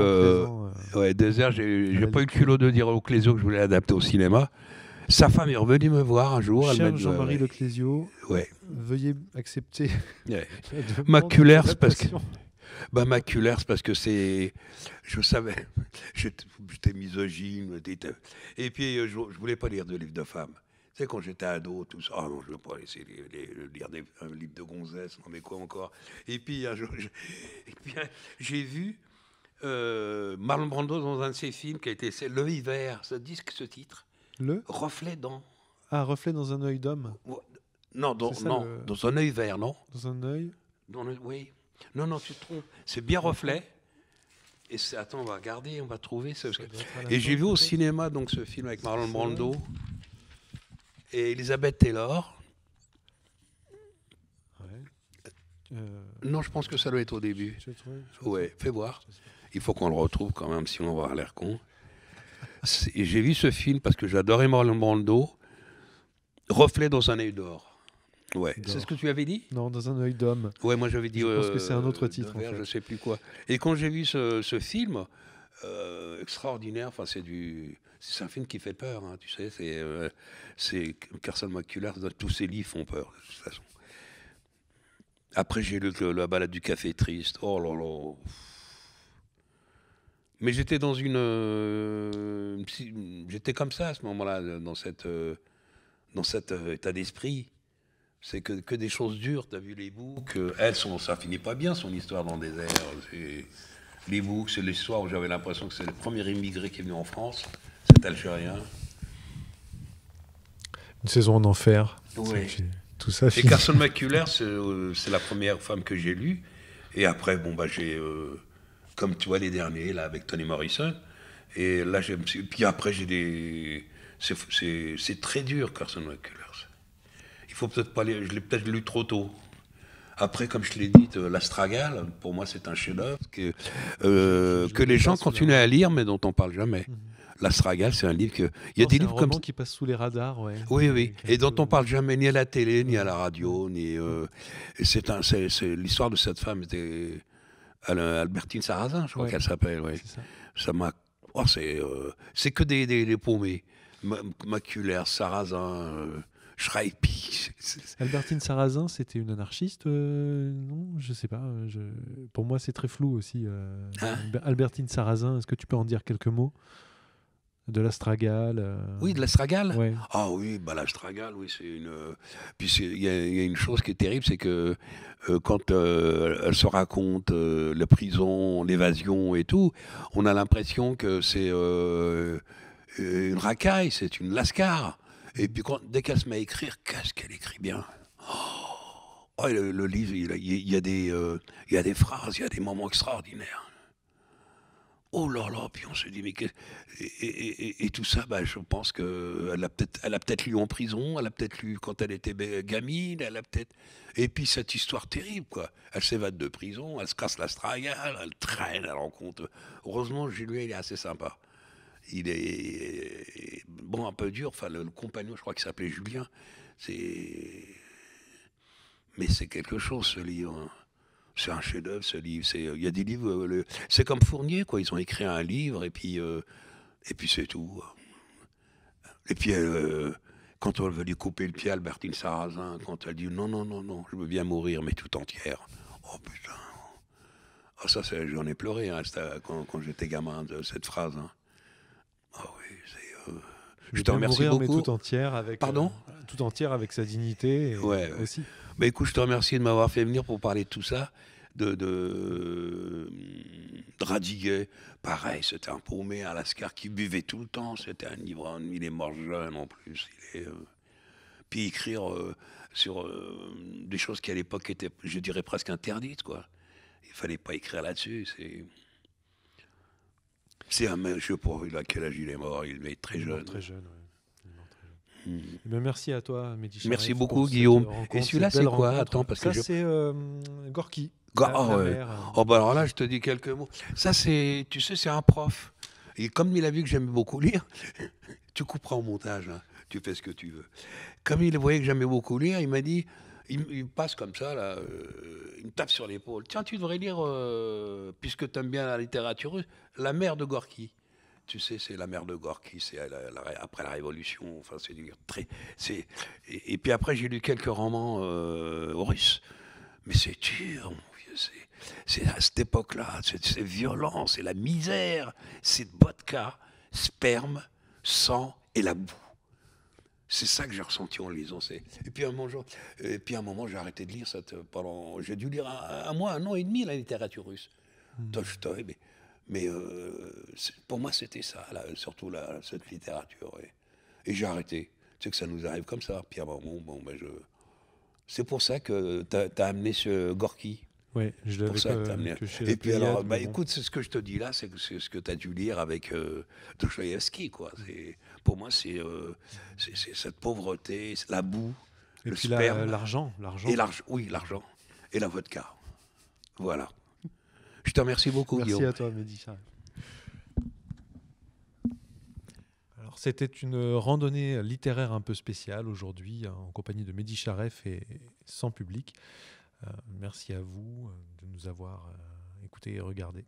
Désert, j'ai pas eu le culot de dire au Clésio que je voulais l'adapter au cinéma. Sa femme est revenue me voir un jour. Cher Jean-Marie Le Clésio, veuillez accepter Maculaire, c'est parce que... Maculaire, c'est parce que je savais, j'étais misogyne, et puis je voulais pas lire de livres de femmes. Tu sais, quand j'étais ado, tout ça, non, je ne veux pas essayer de lire un livre de gonzesse, non mais quoi encore. Et puis j'ai vu Marlon Brando dans un de ses films qui a été Le Hiver, ce titre. Le Reflet dans... Ah, Reflet dans un œil d'homme. Non, dans un œil vert, non? Dans un œil oui. Non, non, tu te trompes. C'est bien Reflet. Et attends, on va regarder, on va trouver. Et j'ai vu au cinéma donc ce film avec Marlon Brando et Elizabeth Taylor. Non, je pense que ça doit être au début. Ouais, fais voir. Il faut qu'on le retrouve quand même, sinon on va avoir l'air con. Et j'ai vu ce film parce que j'adorais Marlon Brando. Reflet dans un œil d'or. Ouais, c'est ce que tu avais dit? Non, dans un œil d'homme. Ouais, moi j'avais dit. Je pense que c'est un autre titre. En fait. Je sais plus quoi. Et quand j'ai vu ce film extraordinaire, enfin c'est un film qui fait peur, hein, tu sais. C'est Carson McCullers. Tous ses livres font peur de toute façon. Après j'ai lu La balade du café triste. Oh là là. Mais j'étais dans j'étais comme ça à ce moment-là, dans cet état d'esprit. C'est que des choses dures. T'as vu les boucs, ça finit pas bien son histoire dans le désert. Les boucs, c'est l'histoire où j'avais l'impression que c'est le premier immigré qui est venu en France, cet Algérien. Une saison en enfer. Oui. Tout ça. Et Carson McCullers, c'est la première femme que j'ai lue. Et après, bon bah j'ai, comme tu vois les derniers là avec Toni Morrison. Et là puis après c'est très dur Carson McCullers. Il faut peut-être pas je l'ai peut-être lu trop tôt. Après, comme je te l'ai dit, l'Astragale, pour moi, c'est un chef-d'œuvre que les gens continuent à lire, mais dont on parle jamais. L'Astragale, c'est un livre que... Il y a des livres comme ça qui passent sous les radars, ouais. Oui, et dont on parle jamais ni à la télé, ni à la radio, ni... c'est l'histoire de cette femme, était Albertine Sarrazin, je crois qu'elle s'appelle, ouais. Ça m'a... c'est que des paumés. Maculaire, Sarrazin... Schreipi. Albertine Sarrazin, c'était une anarchiste non, je sais pas. Pour moi, c'est très flou aussi. Albertine Sarrazin, est-ce que tu peux en dire quelques mots de l'Astragale Oui, de l'Astragale. Ouais. Ah oui, bah l'Astragale, oui, c'est une. Puis il y a une chose qui est terrible, c'est que quand elle se raconte la prison, l'évasion et tout, on a l'impression que c'est une racaille, c'est une lascar. Et puis dès qu'elle se met à écrire, qu'est-ce qu'elle écrit bien. Le livre, il y a des phrases, il y a des moments extraordinaires. Oh là là, puis on se dit, mais et tout ça, bah, je pense qu'elle a peut-être lu en prison, elle a peut-être lu quand elle était gamine, et puis cette histoire terrible, quoi. Elle s'évade de prison, elle se casse l'Astragale, elle traîne, elle rencontre. Heureusement, Julien, il est assez sympa. Il est bon, un peu dur. Enfin, le compagnon, je crois qu'il s'appelait Julien. Mais c'est quelque chose, ce livre. Hein. C'est un chef-d'œuvre, ce livre. Il y a des livres. C'est comme Fournier, quoi. Ils ont écrit un livre et puis c'est tout. Et puis quand on veut lui couper le pied à Albertine Sarrazin, quand elle dit non, je veux bien mourir, mais tout entière. Oh putain. Ah, ça, j'en ai pleuré hein, quand j'étais gamin de cette phrase. Hein. Ah oui, je te remercie beaucoup. Mais tout entière avec. Pardon tout entière avec sa dignité. Ouais. Aussi. Bah, écoute, je te remercie de m'avoir fait venir pour parler de tout ça, de Radiguet. Pareil, c'était un paumé, un lascar qui buvait tout le temps. C'était un ivrogne. Il est mort jeune en plus. Puis écrire sur des choses qui à l'époque étaient, je dirais, presque interdites, quoi. Il fallait pas écrire là-dessus. C'est un mec, je sais pas à quel âge il est mort, il est très jeune. Très jeune, oui. Ben merci à toi, Mehdi Charef. Merci beaucoup, Guillaume. Et celui-là, c'est quoi? Attends, parce que c'est Gorky. Oh, bah alors là, je te dis quelques mots. Ça, tu sais, c'est un prof. Et comme il a vu que j'aimais beaucoup lire, tu couperas au montage, hein, tu fais ce que tu veux. Comme il voyait que j'aimais beaucoup lire, il m'a dit, il passe comme ça, là, il me tape sur l'épaule. Tiens, tu devrais lire, puisque tu aimes bien la littérature russe, La mère de Gorky. Tu sais, c'est La mère de Gorky, c'est après la Révolution. Enfin, et puis après, j'ai lu quelques romans russes. Mais c'est dur, mon vieux. C'est à cette époque-là, c'est violent, c'est la misère, c'est vodka, sperme, sang et la boue. C'est ça que j'ai ressenti en lisant. Et puis à un moment, j'ai arrêté de lire j'ai dû lire un mois, un an et demi la littérature russe. Tolstoï, mais pour moi, c'était ça, là, surtout cette littérature. Et j'ai arrêté. Tu sais que ça nous arrive comme ça. Puis à un moment, c'est pour ça que tu as amené ce Gorky. Oui, je Pour l'avais ça que t'as amené. que chez Et la puis Pléiade, alors, mais bon. écoute, c'est ce que je te dis là, c'est ce que tu as dû lire avec Dostoïevski, quoi. Pour moi, c'est cette pauvreté, la boue, Et le puis sperme l'argent, et l'argent. Oui, l'argent et la vodka. Voilà. Je te remercie beaucoup, Merci Guillaume. à toi, Mehdi Charef. Alors, c'était une randonnée littéraire un peu spéciale aujourd'hui, en compagnie de Mehdi Charef et sans public. Merci à vous de nous avoir écoutés et regardés.